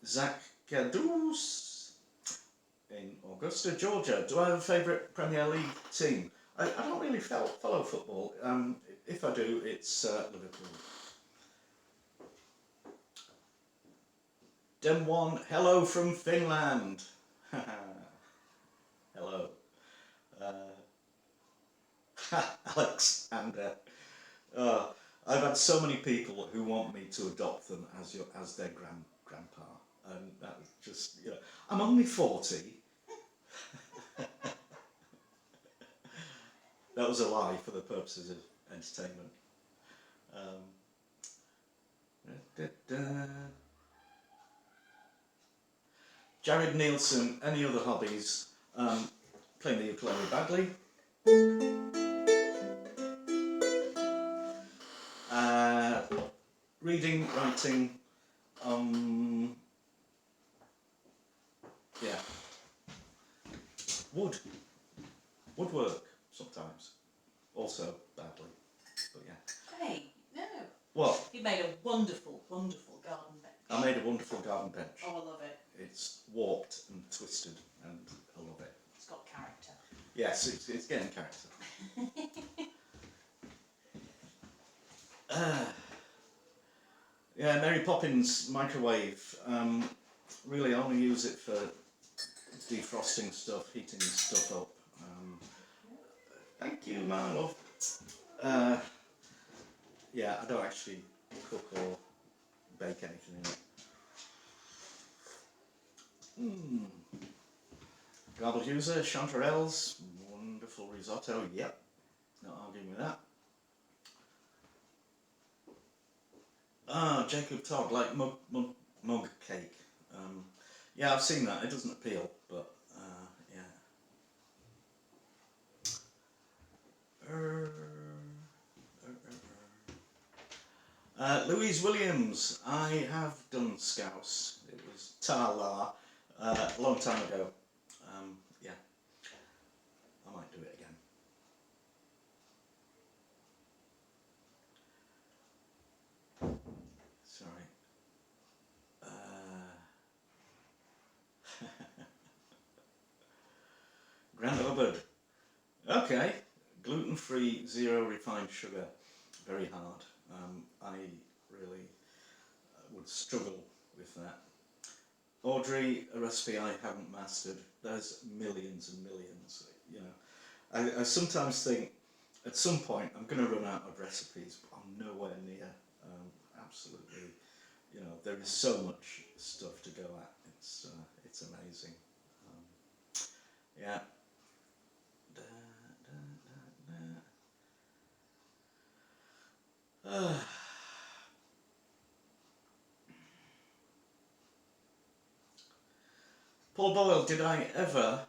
Zach Gadous in Augusta, Georgia. Do I have a favourite Premier League team? I don't really follow football. If I do, it's Liverpool. Dem1, hello from Finland. Hello. Alex and I've had so many people who want me to adopt them as their grandpa, and that was just, you know, I'm only 40. That was a lie for the purposes of entertainment. Da, da, da. Jared Nielsen, any other hobbies? Playing the ukulele badly. Reading, writing, yeah. Woodwork sometimes, also badly, but yeah. Hey, no. What? You made a wonderful, wonderful garden bench. I made a wonderful garden bench. Oh, I love it. It's warped and twisted, and I love it. It's got character. Yes, it's getting character. Yeah, Mary Poppins microwave. Really, I only use it for defrosting stuff, heating stuff up. Thank you, my love. Yeah, I don't actually cook or bake anything in it. Garbled user, chanterelles, wonderful risotto. Yep, not arguing with that. Jacob Todd, like mug cake. Yeah, I've seen that. It doesn't appeal, but yeah. Louise Williams, I have done Scouse. It was ta-la a long time ago. Yeah, I might do it again. Sorry. Grand Hubbard. Okay. Gluten-free, zero refined sugar. Very hard. I really would struggle with that. Audrey, a recipe I haven't mastered. There's millions and millions. You know, I sometimes think at some point I'm going to run out of recipes, but I'm nowhere near. Absolutely, you know, there is so much stuff to go at. It's amazing. Yeah. Paul Boyle, did I ever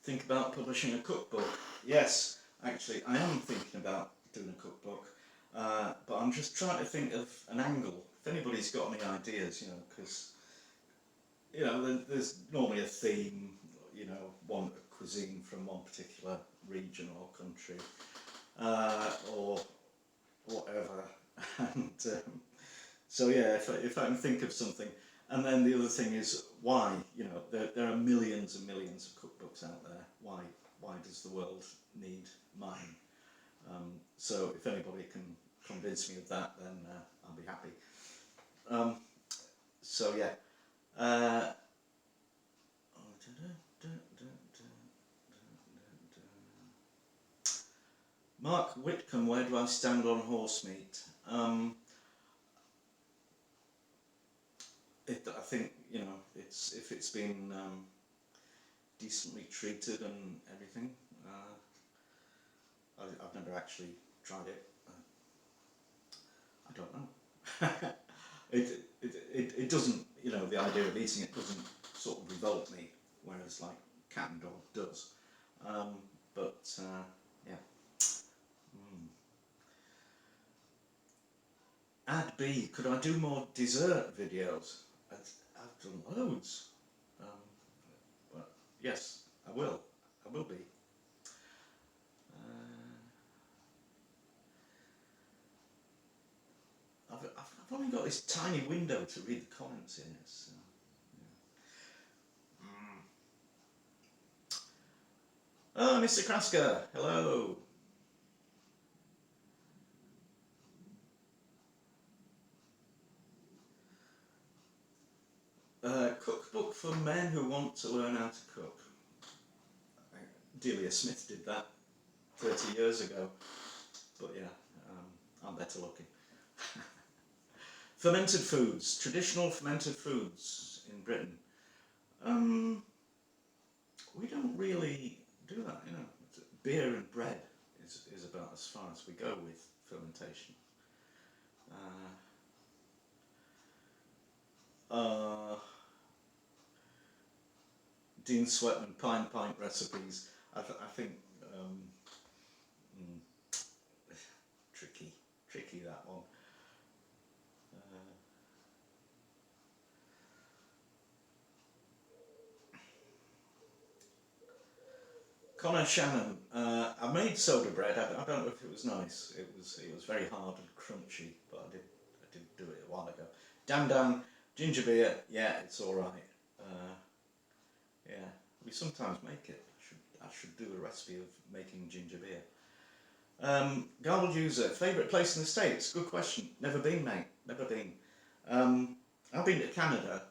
think about publishing a cookbook? Yes, actually, I am thinking about doing a cookbook, but I'm just trying to think of an angle. If anybody's got any ideas, you know, because, you know, there's normally a theme, you know, one cuisine from one particular region or country, or whatever, and so yeah, if I can think of something. And then the other thing is why, you know, there are millions and millions of cookbooks out there. Why does the world need mine? So if anybody can convince me of that, then I'll be happy. So yeah. Mark Whitcomb, where do I stand on horse meat? I think, you know, if it's been decently treated and everything. I've never actually tried it. I don't know. It doesn't, you know, the idea of eating it doesn't sort of revolt me, whereas like cat and dog does. But yeah. Ad B, could I do more dessert videos? I've done loads. But yes, I will. I will be. I've only got this tiny window to read the comments in it. So, yeah. Oh, Mr. Krasker, hello. Cookbook for men who want to learn how to cook. Delia Smith did that 30 years ago, but yeah, I'm better looking. Fermented foods, traditional fermented foods in Britain. We don't really do that, you know. beer and bread is about as far as we go with fermentation. Dean Sweatman pint recipes. I think tricky that one. Connor Shannon, I made soda bread. I don't know if it was nice. It was very hard and crunchy, but I did do it a while ago. Dan, ginger beer. Yeah, it's all right. Yeah, we sometimes make it. I should do a recipe of making ginger beer. Garbled user, favourite place in the States? Good question. Never been, mate. Never been. I've been to Canada,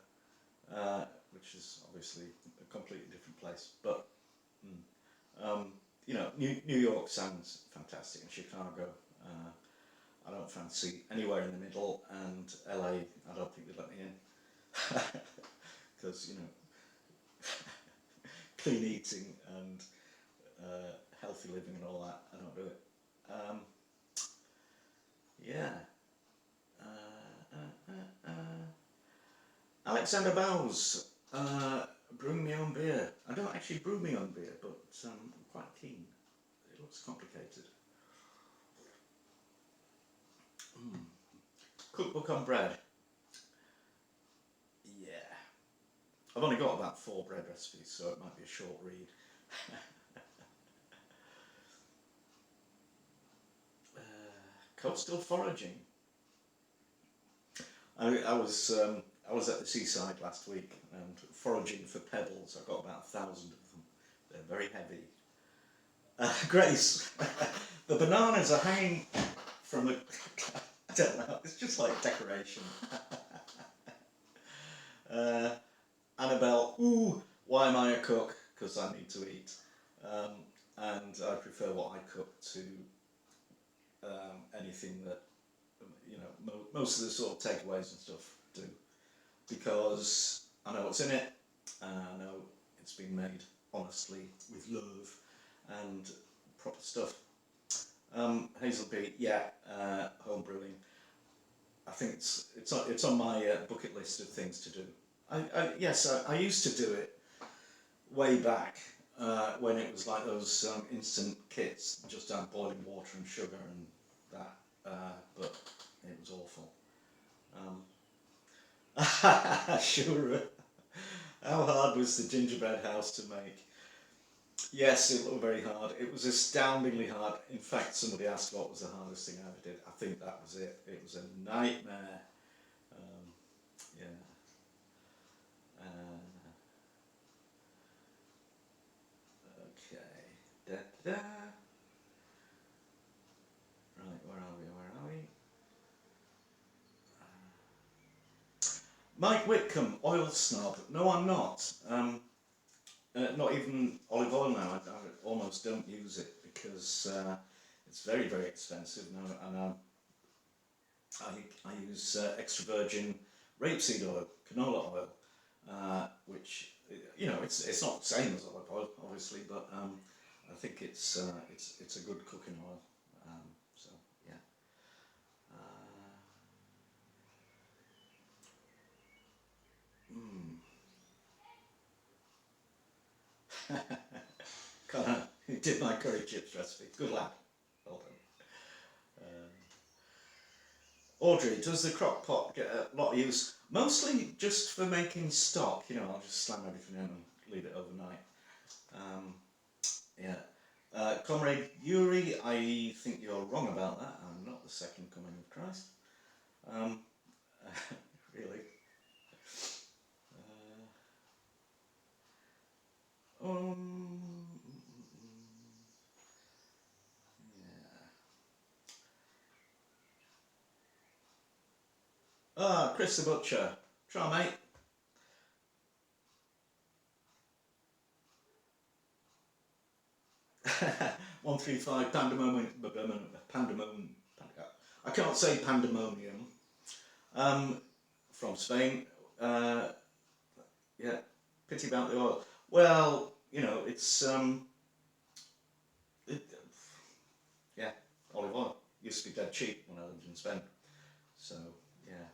which is obviously a completely different place, but you know, New York sounds fantastic, and Chicago. I don't fancy anywhere in the middle, and LA, I don't think they'd let me in because, you know, clean eating and healthy living and all that. I don't do it. Yeah. Alexander Bowes, brewing my own beer. I don't actually brew my own beer, but I'm quite keen. It looks complicated. Cookbook on bread. Yeah. I've only got about 4 bread recipes, so it might be a short read. Coastal foraging. I was at the seaside last week and foraging for pebbles. I got about 1,000 of them. They're very heavy. Grace, the bananas are hanging from the. I don't know. It's just like decoration. Annabelle, ooh, why am I a cook? Because I need to eat, and I prefer what I cook to anything that, you know, most of the sort of takeaways and stuff do, because I know what's in it, and I know it's been made honestly with love and proper stuff. Hazel P, yeah, home brewing. I think it's on my bucket list of things to do. Yes, I used to do it way back when it was like those instant kits, just add boiling water and sugar and that, but it was awful. Sure. How hard was the gingerbread house to make? Yes, it looked very hard. It was astoundingly hard. In fact, somebody asked what was the hardest thing I ever did. I think that was it. It was a nightmare. Yeah. Okay. Da, da, da. Right, where are we? Mike Whitcomb, oil snob. No, I'm not. Not even olive oil now. I almost don't use it because it's very, very expensive now, and I use extra virgin rapeseed oil, canola oil, which, you know, it's not the same as olive oil, obviously, but I think it's a good cooking oil. So yeah. Connor, who did my curry chips recipe. Good lad. Well done. Audrey, does the crock pot get a lot of use? Mostly just for making stock. You know, I'll just slam everything in and leave it overnight. Yeah. Comrade Yuri, I think you're wrong about that. I'm not the second coming of Christ. Really. Yeah. Chris the Butcher. Try, mate. 135 pandemonium. I can't say pandemonium. From Spain. Yeah. Pity about the oil. Well, you know, it's used to be dead cheap when I lived in Spain. So, yeah.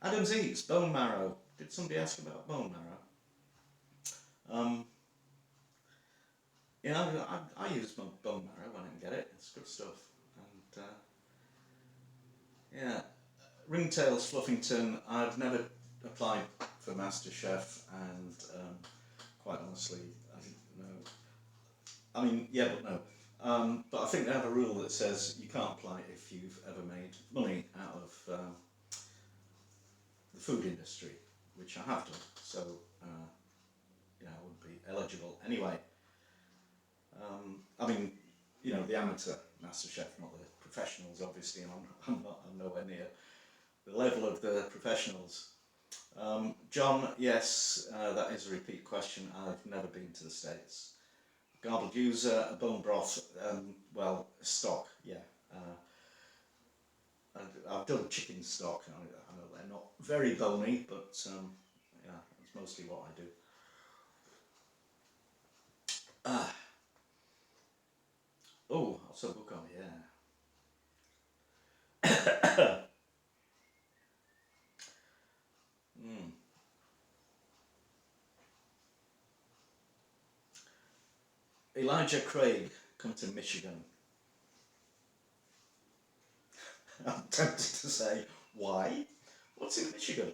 Adam's Eats, bone marrow. Did somebody ask about bone marrow? Yeah, I use my bone marrow when I can get it. It's good stuff. And yeah, Ringtails Fluffington. I've never applied for MasterChef, and quite honestly, I don't know. I mean, yeah, but no. But I think they have a rule that says you can't apply if you've ever made money out of the food industry, which I have done. So, I wouldn't be eligible anyway. I mean, the amateur MasterChef, not the professionals, obviously, and I'm nowhere near the level of the professionals. John, yes, that is a repeat question. I've never been to the States. Garbled user, a bone broth, well, stock, yeah. I've done chicken stock. I know they're not very bony, but yeah, that's mostly what I do. Oh, also book on, yeah. Elijah Craig, come to Michigan. I'm tempted to say, why? What's in Michigan?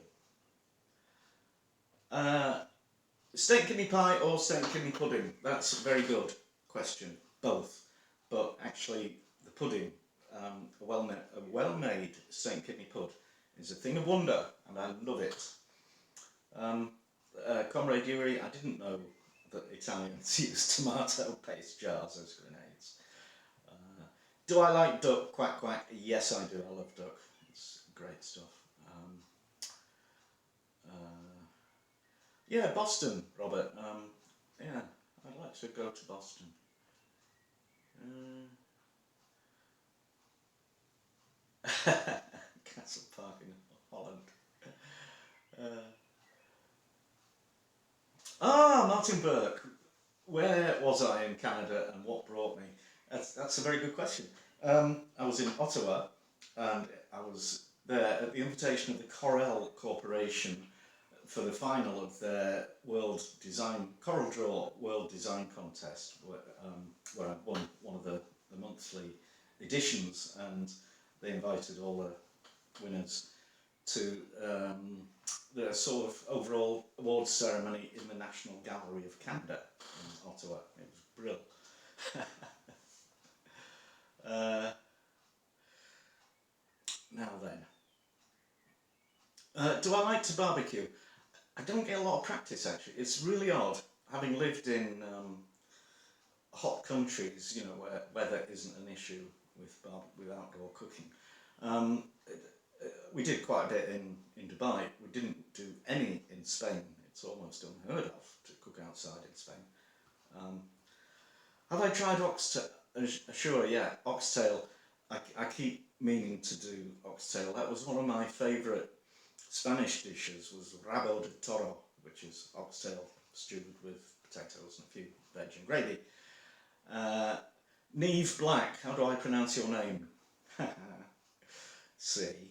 Steak kidney pie or steak kidney pudding? That's a very good question. Both. But actually, the pudding, a well-made steak kidney pud, is a thing of wonder, and I love it. Comrade Yuri, I didn't know that Italians use tomato paste jars as grenades. Do I like duck? Quack quack. Yes, I do. I love duck. It's great stuff. Yeah, Boston, Robert. Yeah, I'd like to go to Boston. Castle Park in Holland. Martin Burke. Where was I in Canada and what brought me? That's a very good question. I was in Ottawa, and I was there at the invitation of the Corel Corporation for the final of their Coral Draw World Design Contest, where I won one of the monthly editions, and they invited all the winners to the sort of overall awards ceremony in the National Gallery of Canada in Ottawa. It was brilliant. Now then, do I like to barbecue? I don't get a lot of practice, actually. It's really odd, having lived in hot countries, where weather isn't an issue with outdoor cooking. We did quite a bit in Dubai. We didn't do any in Spain. It's almost unheard of to cook outside in Spain. Have I tried oxtail? Sure, yeah, oxtail. I keep meaning to do oxtail. That was one of my favourite Spanish dishes, was rabo de toro, which is oxtail stewed with potatoes and a few veg and gravy. Neve Black, how do I pronounce your name? See.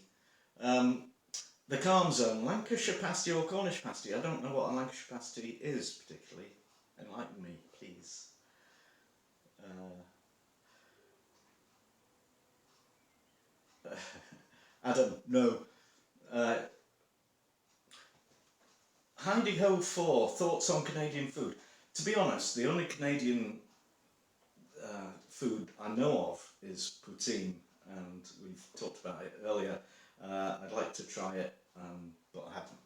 The Calm Zone, Lancashire pasty or Cornish pasty? I don't know what a Lancashire pasty is particularly. Enlighten me, please. Adam, no. Heidi Ho 4, thoughts on Canadian food? To be honest, the only Canadian food I know of is poutine, and we've talked about it earlier. I'd like to try it, but I haven't.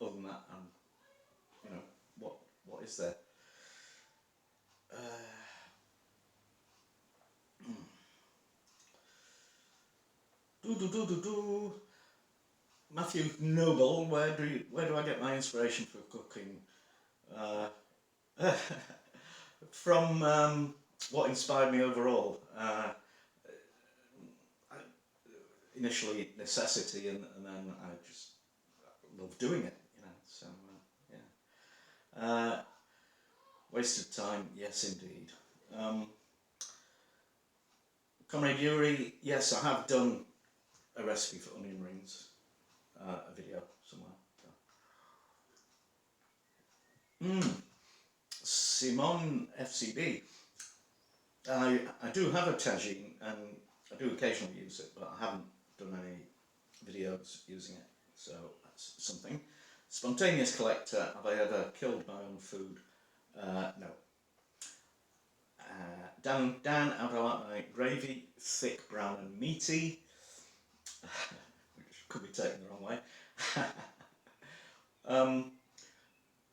Other than that, what is there? Matthew Noble, where do I get my inspiration for cooking? From what inspired me overall. Initially necessity, and then I just love doing it, so yeah. Wasted time, yes indeed. Comrade Yuri, yes, I have done a recipe for onion rings, a video somewhere. Simone FCB. I do have a tagine and I do occasionally use it, but I haven't done any videos using it, so that's something. Spontaneous collector, have I ever killed my own food? No. Dan, how do I like my gravy? Thick, brown and meaty. Which could be taken the wrong way.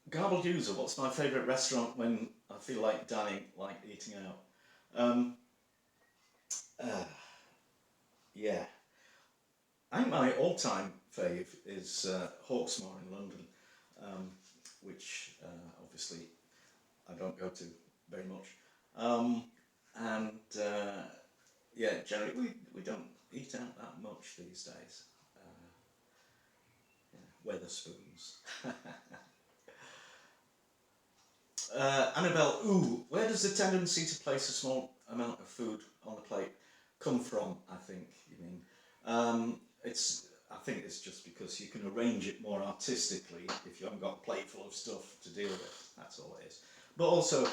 Garbled user, what's my favourite restaurant when I feel like dining, like eating out? Yeah. I think my all-time fave is Hawksmoor in London, which obviously I don't go to very much. Yeah, generally we don't eat out that much these days. Yeah, Weatherspoons. Annabelle, where does the tendency to place a small amount of food on the plate come from, I think you mean? I think it's just because you can arrange it more artistically if you haven't got a plate full of stuff to deal with, that's all it is. But also,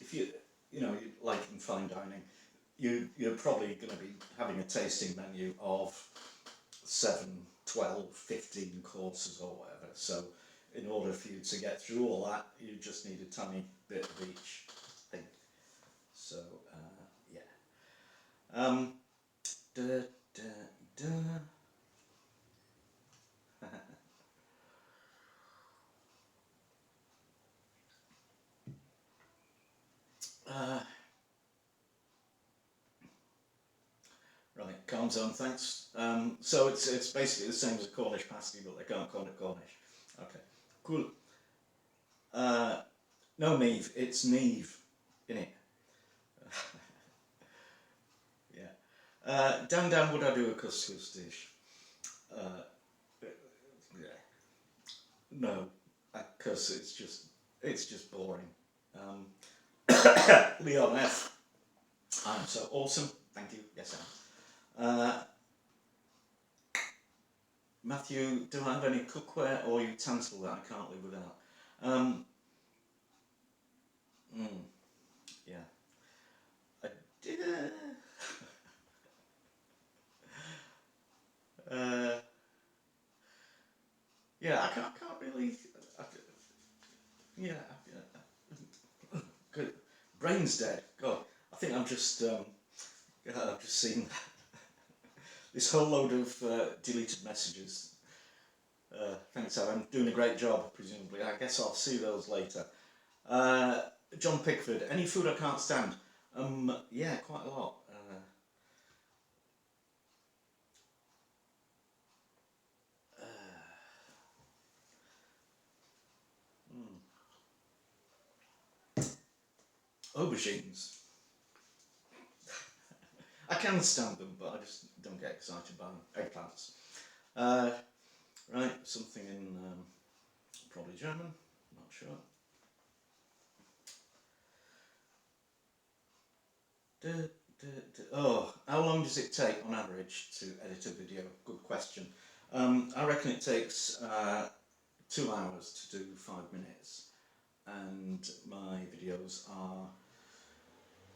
if you like in fine dining, you're probably going to be having a tasting menu of 7, 12, 15 courses or whatever, so in order for you to get through all that, you just need a tiny bit of each thing. So, yeah. Right, calm zone, thanks. So it's basically the same as a Cornish pasty, but they can't call it Cornish. Okay, cool. No Neve, it's Neve, innit? Yeah. Dan, would I do a couscous dish? Yeah. No, because it's just boring. Leon F. I'm so awesome. Thank you. Yes, I am. Matthew, do I have any cookware or utensil that I can't live without? Yeah. I did. Yeah, I can't really. Yeah. Good. Brain's dead. God, I think I've just seen this whole load of deleted messages. Thanks, I'm doing a great job, presumably. I guess I'll see those later. John Pickford, any food I can't stand? Yeah, quite a lot. Aubergines. I can stand them, but I just don't get excited by them. Eggplants. Right, something in probably German, not sure. Oh, how long does it take on average to edit a video? Good question. I reckon it takes 2 hours to do 5 minutes, and my videos are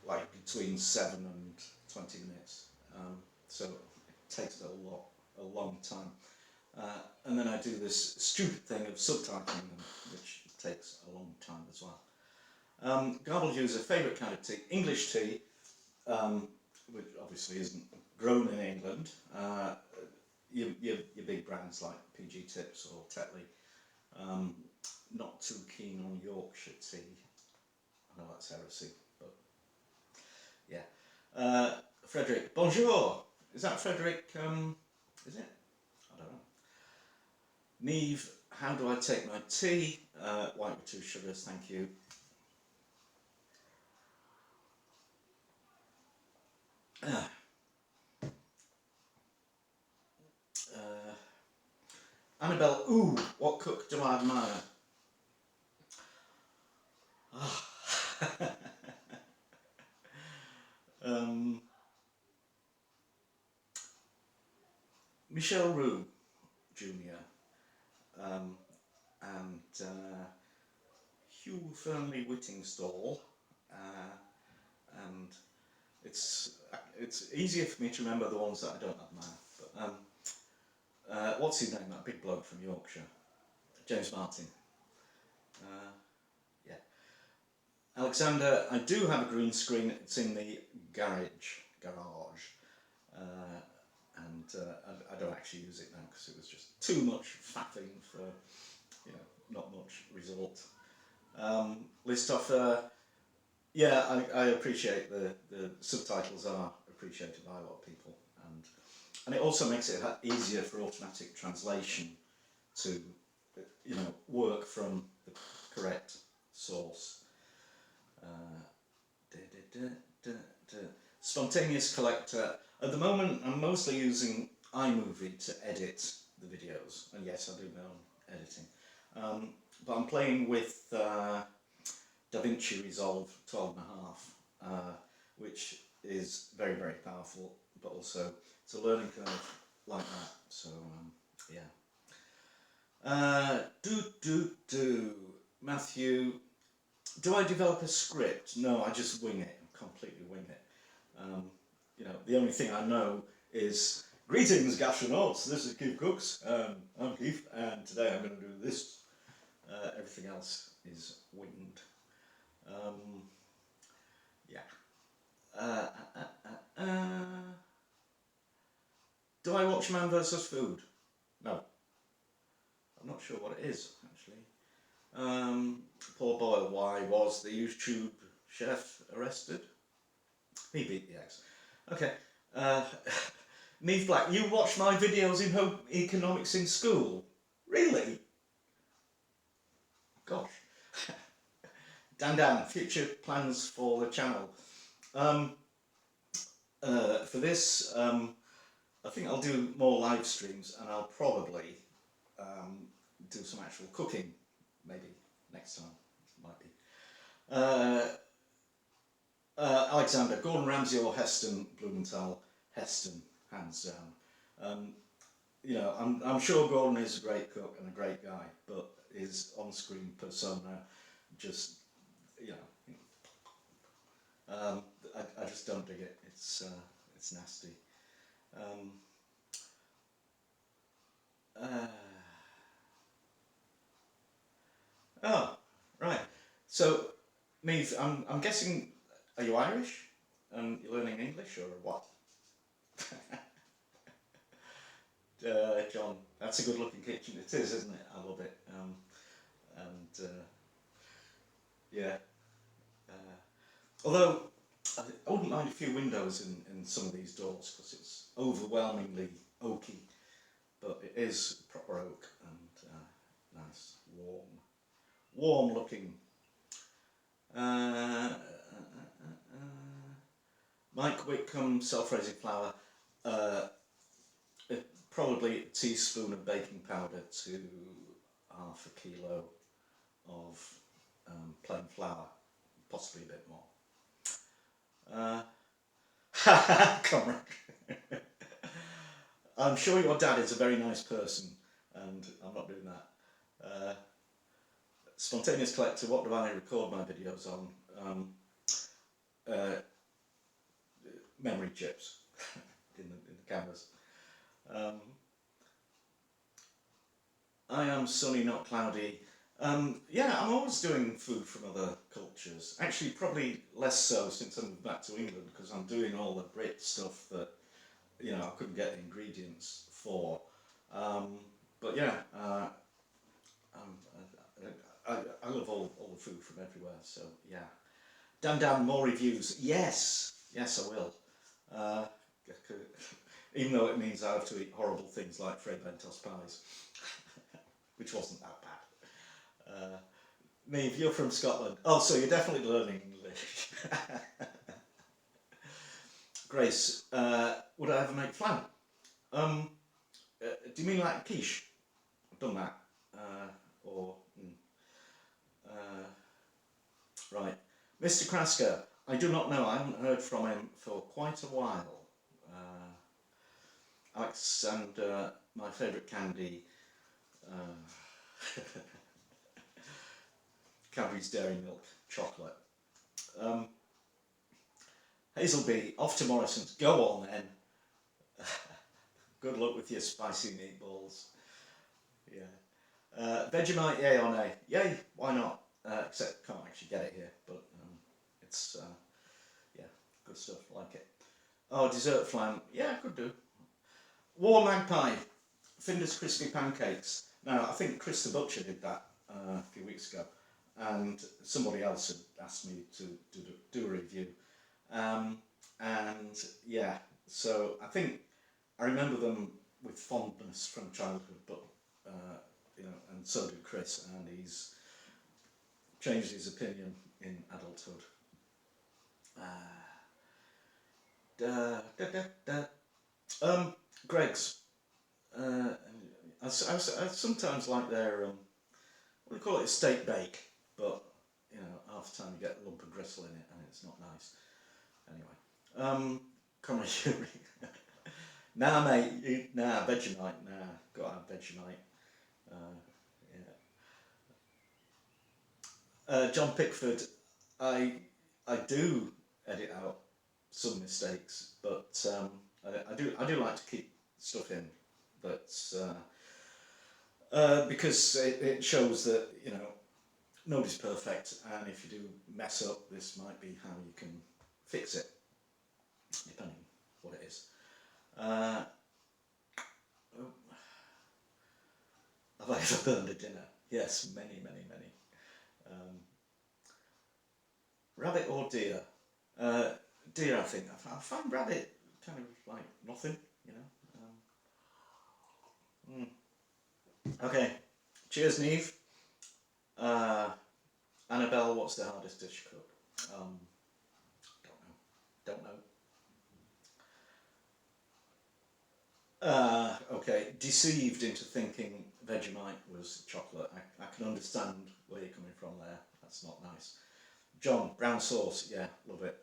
like between 7 and 20 minutes, so it takes a long time. And then I do this stupid thing of subtitling them, which takes a long time as well. Garbled user, favourite kind of tea? English tea, which obviously isn't grown in England. Your big brands like PG Tips or Tetley. Not too keen on Yorkshire tea. I know that's heresy, but yeah. Frederick, bonjour. Is that Frederick? Is it? I don't know. Neve, how do I take my tea? White with 2 sugars, thank you. Annabelle, what cook do I admire? Michelle Roux Jr. And Hugh Fernley Whittingstall, and it's easier for me to remember the ones that I don't have now. But what's his name? That big bloke from Yorkshire, James Martin. Yeah. Alexander, I do have a green screen. It's in the garage, and I don't actually use it now because it was just too much faffing for, not much result. Listoffer, yeah, I appreciate the subtitles are appreciated by a lot of people, and it also makes it easier for automatic translation to, work from the correct source. Spontaneous Collector. At the moment, I'm mostly using iMovie to edit the videos, and yes, I do my own editing. But I'm playing with DaVinci Resolve 12.5, which is very, very powerful, but also it's a learning curve like that. So yeah. Matthew, do I develop a script? No, I just wing it. Completely wing it. The only thing I know is greetings, gastronauts. This is KeefCooks. I'm Keef, and today I'm going to do this. Everything else is winged. Yeah. Do I watch Man vs. Food? No. I'm not sure what it is, actually. Poor Boyle, why was the YouTube chef arrested? He beat the ex. Okay. Neve Black, you watch my videos in home economics in school? Really? Gosh. Dan, future plans for the channel. For this, I think I'll do more live streams, and I'll probably do some actual cooking, maybe next time. Might be. Alexander, Gordon Ramsay or Heston Blumenthal? Heston, hands down. I'm sure Gordon is a great cook and a great guy, but his on-screen persona just, I just don't dig it. It's nasty. Oh, right. So, Neve, I'm guessing, are you Irish? And you're learning English, or what? John, that's a good looking kitchen. It is, isn't it? I love it. Yeah. Although, I wouldn't mind a few windows in some of these doors because it's overwhelmingly oaky, but it is proper oak and nice, warm looking. Mike Whitcomb, self-raising flour, probably a teaspoon of baking powder to half a kilo of plain flour, possibly a bit more. Comrade. I'm sure your dad is a very nice person, and I'm not doing that. Spontaneous Collector, what do I record my videos on? Memory chips in the cameras. I am sunny, not cloudy. Yeah, I'm always doing food from other cultures. Actually, probably less so since I moved back to England, because I'm doing all the Brit stuff that, I couldn't get the ingredients for. But yeah, I love all the food from everywhere, so yeah. Dan, more reviews. Yes, I will. Even though it means I have to eat horrible things like Fray Bentos pies, which wasn't that bad. Neve, you're from Scotland. Oh, so you're definitely learning English. Grace, would I ever make flan? Do you mean like quiche? I've done that. Right. Mr. Krasker, I do not know. I haven't heard from him for quite a while. Alex, and my favourite candy, Cadbury's Dairy Milk Chocolate. Hazel B, off to Morrison's. Go on then. Good luck with your spicy meatballs. Yeah. Vegemite, yay or nay? Yay, why not? Except can't actually get it here, but it's, yeah, good stuff, like it. Oh, dessert flan, yeah, could do. War Magpie, Finder's Crispy Pancakes. Now, I think Chris the Butcher did that a few weeks ago, and somebody else had asked me to do a review. And yeah, so I think I remember them with fondness from childhood, but you know, and so did Chris, and he's changed his opinion in adulthood. Greg's. I sometimes like their what do you call it, a steak bake, but you know, half the time you get a lump of gristle in it, and it's not nice. Anyway, Conrad Yuri. Nah, mate, nah, Vegemite, nah, gotta have Vegemite. Yeah. John Pickford, I do edit out some mistakes, but I do like to keep stuff in that's because it shows that, you know, nobody's perfect, and if you do mess up, this might be how you can fix it, depending what it is. Have I ever burned a dinner? Yes, many. Rabbit or deer? Deer, I think. I find rabbit kind of like nothing, you know. Okay, cheers, Neve. Annabelle, what's the hardest dish to cook? Don't know. Okay, deceived into thinking Vegemite was chocolate. I can understand where you're coming from there. That's not nice. John, brown sauce, yeah, love it.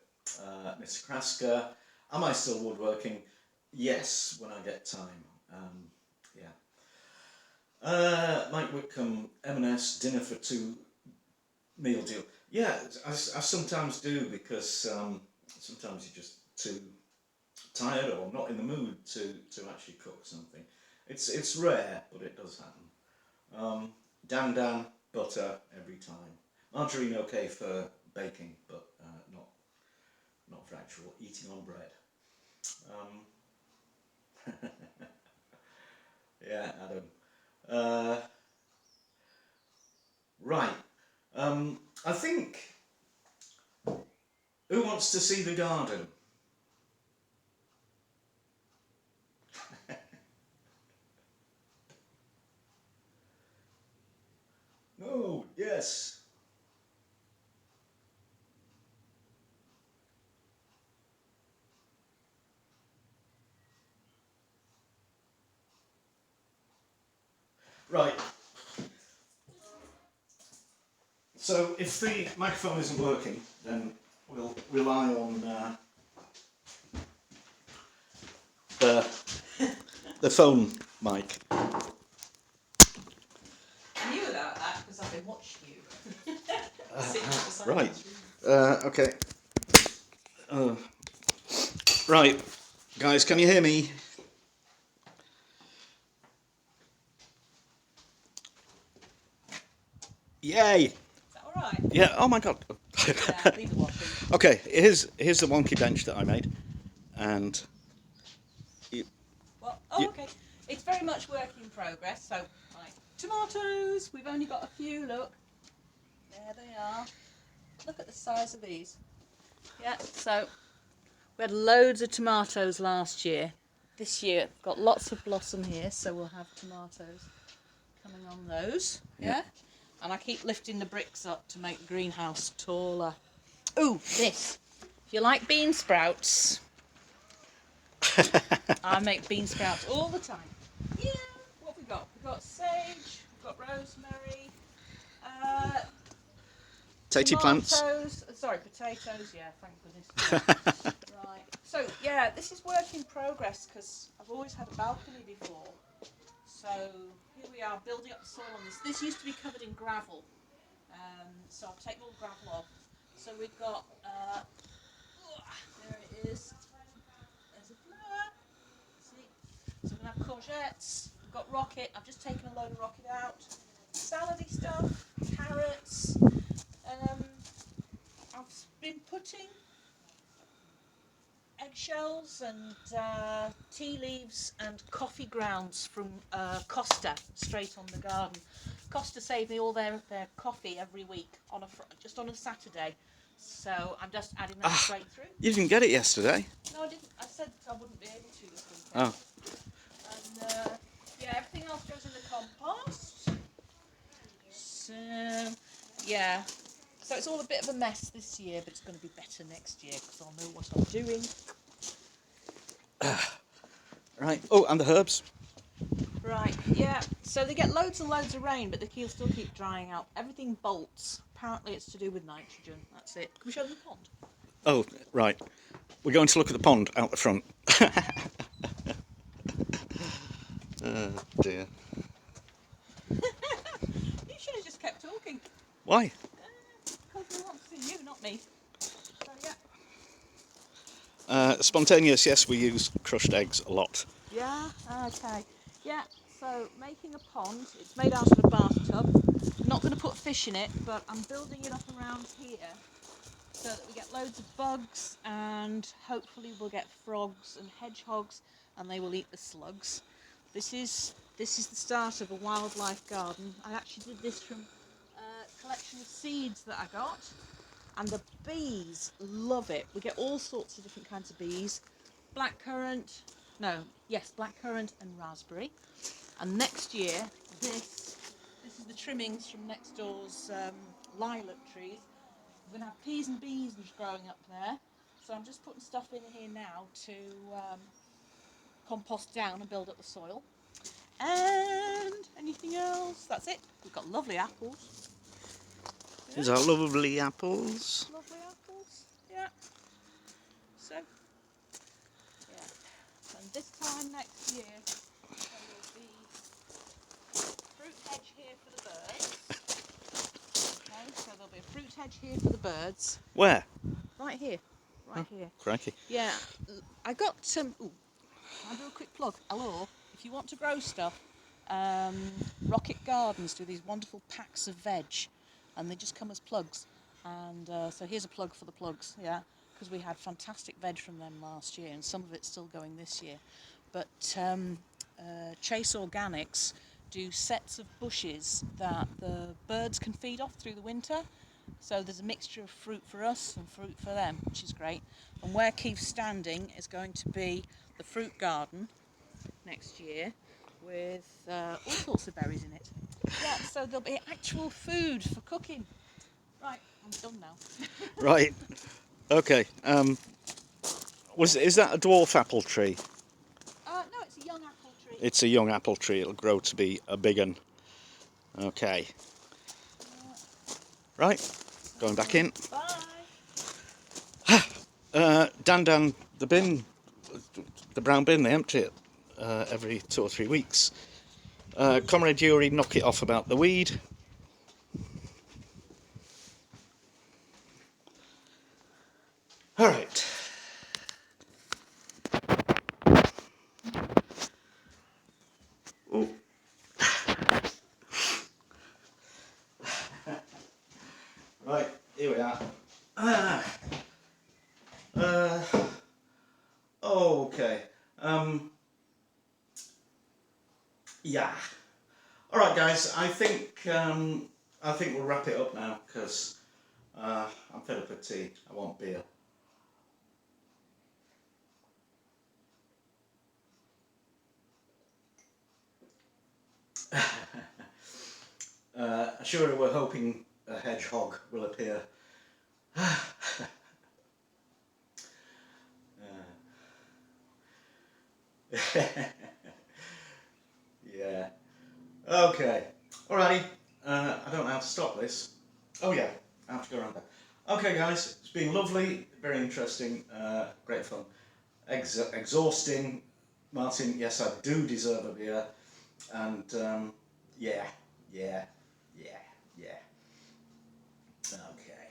Mr. Krasker, am I still woodworking? Yes, when I get time. Yeah. Mike Whitcomb, M&S, dinner for two meal deal. Yeah, I sometimes do, because sometimes you're just too tired or not in the mood to actually cook something. It's rare, but it does happen. Dan, butter every time. Margarine okay for baking, but not for actual eating on bread. Yeah, Adam. Right. I think. Who wants to see the garden? Oh, yes. Right. So if the microphone isn't working, then we'll rely on the phone mic. I knew about that because I've been watching you. Right. Okay. Right, guys, can you hear me? Yay! Is that all right? Yeah. Oh my God. Yeah, leave it watching. Okay. Here's the wonky bench that I made, and. Well, okay. It's very much work in progress. So, right, tomatoes. We've only got a few. Look, there they are. Look at the size of these. Yeah. So, we had loads of tomatoes last year. This year, got lots of blossom here, so we'll have tomatoes coming on those. Yeah. And I keep lifting the bricks up to make the greenhouse taller. Ooh, this. If you like bean sprouts, I make bean sprouts all the time. Yeah. What have we got? We've got sage, we've got rosemary, Potato plants. Sorry, potatoes, yeah, thank goodness. Yeah. Right. So, yeah, this is work in progress because I've always had a balcony before. So, here we are building up the soil on this. This used to be covered in gravel. So I've taken all the gravel off. So we've got, there it is. There's a flower. See? So we're going to have courgettes. We've got rocket. I've just taken a load of rocket out. Salady stuff, carrots. I've been putting eggshells and tea leaves and coffee grounds from Costa straight on the garden. Costa save me all their coffee every week on just on a Saturday. So I'm just adding that straight through. You didn't get it yesterday? No, I didn't. I said I wouldn't be able to this weekend. Oh. And yeah, everything else goes in the compost. So yeah. So it's all a bit of a mess this year, but it's going to be better next year because I'll know what I'm doing. Right. Oh, and the herbs. Right, yeah. So they get loads and loads of rain, but the keels still keep drying out. Everything bolts. Apparently it's to do with nitrogen. That's it. Can we show them the pond? Oh, right. We're going to look at the pond out the front. Oh, dear. You should have just kept talking. Why? Because we want to see you, not me. So, yeah. Spontaneous, yes, we use crushed eggs a lot. Yeah, okay. Yeah, so making a pond. It's made out of a bathtub. I'm not going to put fish in it, but I'm building it up around here so that we get loads of bugs and hopefully we'll get frogs and hedgehogs and they will eat the slugs. This is the start of a wildlife garden. I actually did this from a collection of seeds that I got, and the bees love it. We get all sorts of different kinds of bees. Blackcurrant and raspberry. And next year, this is the trimmings from next door's lilac trees. We're going to have peas and beans growing up there. So I'm just putting stuff in here now to compost down and build up the soil. And anything else? That's it. We've got lovely apples. These are lovely apples. Lovely apples, yeah. So, yeah. And this time next year, there will be fruit hedge here for the birds. Okay, so there'll be a fruit hedge here for the birds. Where? Right here. Right here. Crikey. Yeah, I got some. I'll do a quick plug. Hello. If you want to grow stuff, Rocket Gardens do these wonderful packs of veg, and they just come as plugs. And so here's a plug for the plugs, yeah, because we had fantastic veg from them last year, and some of it's still going this year. But Chase Organics do sets of bushes that the birds can feed off through the winter. So there's a mixture of fruit for us and fruit for them, which is great. And where Keef's standing is going to be the fruit garden next year with all sorts of berries in it. Yeah, so there'll be actual food for cooking. Right, I'm done now. Right. Okay. Is that a dwarf apple tree? No, it's a young apple tree. It's a young apple tree. It'll grow to be a big one. Okay. Right. Going back in. Bye. Dan, the bin, the brown bin, they empty it every 2 or 3 weeks. Comrade Yuri, knock it off about the weed. All right. Ooh. Right, here we are. Okay. Yeah. All right, guys. I think we'll wrap it up now because I'm fed up with tea. I want beer. Sure, we're hoping a hedgehog will appear. Yeah. Okay. Alrighty. I don't know how to stop this. Oh yeah. I have to go around there. Okay, guys, it's been lovely, very interesting, great fun. Exhausting. Martin, yes, I do deserve a beer. And yeah. Okay.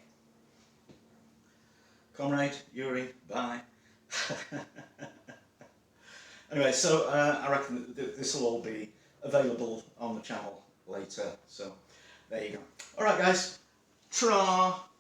Comrade, Yuri, bye. Anyway, so I reckon this will all be available on the channel later. So there you go. All right, guys. Ta-ra!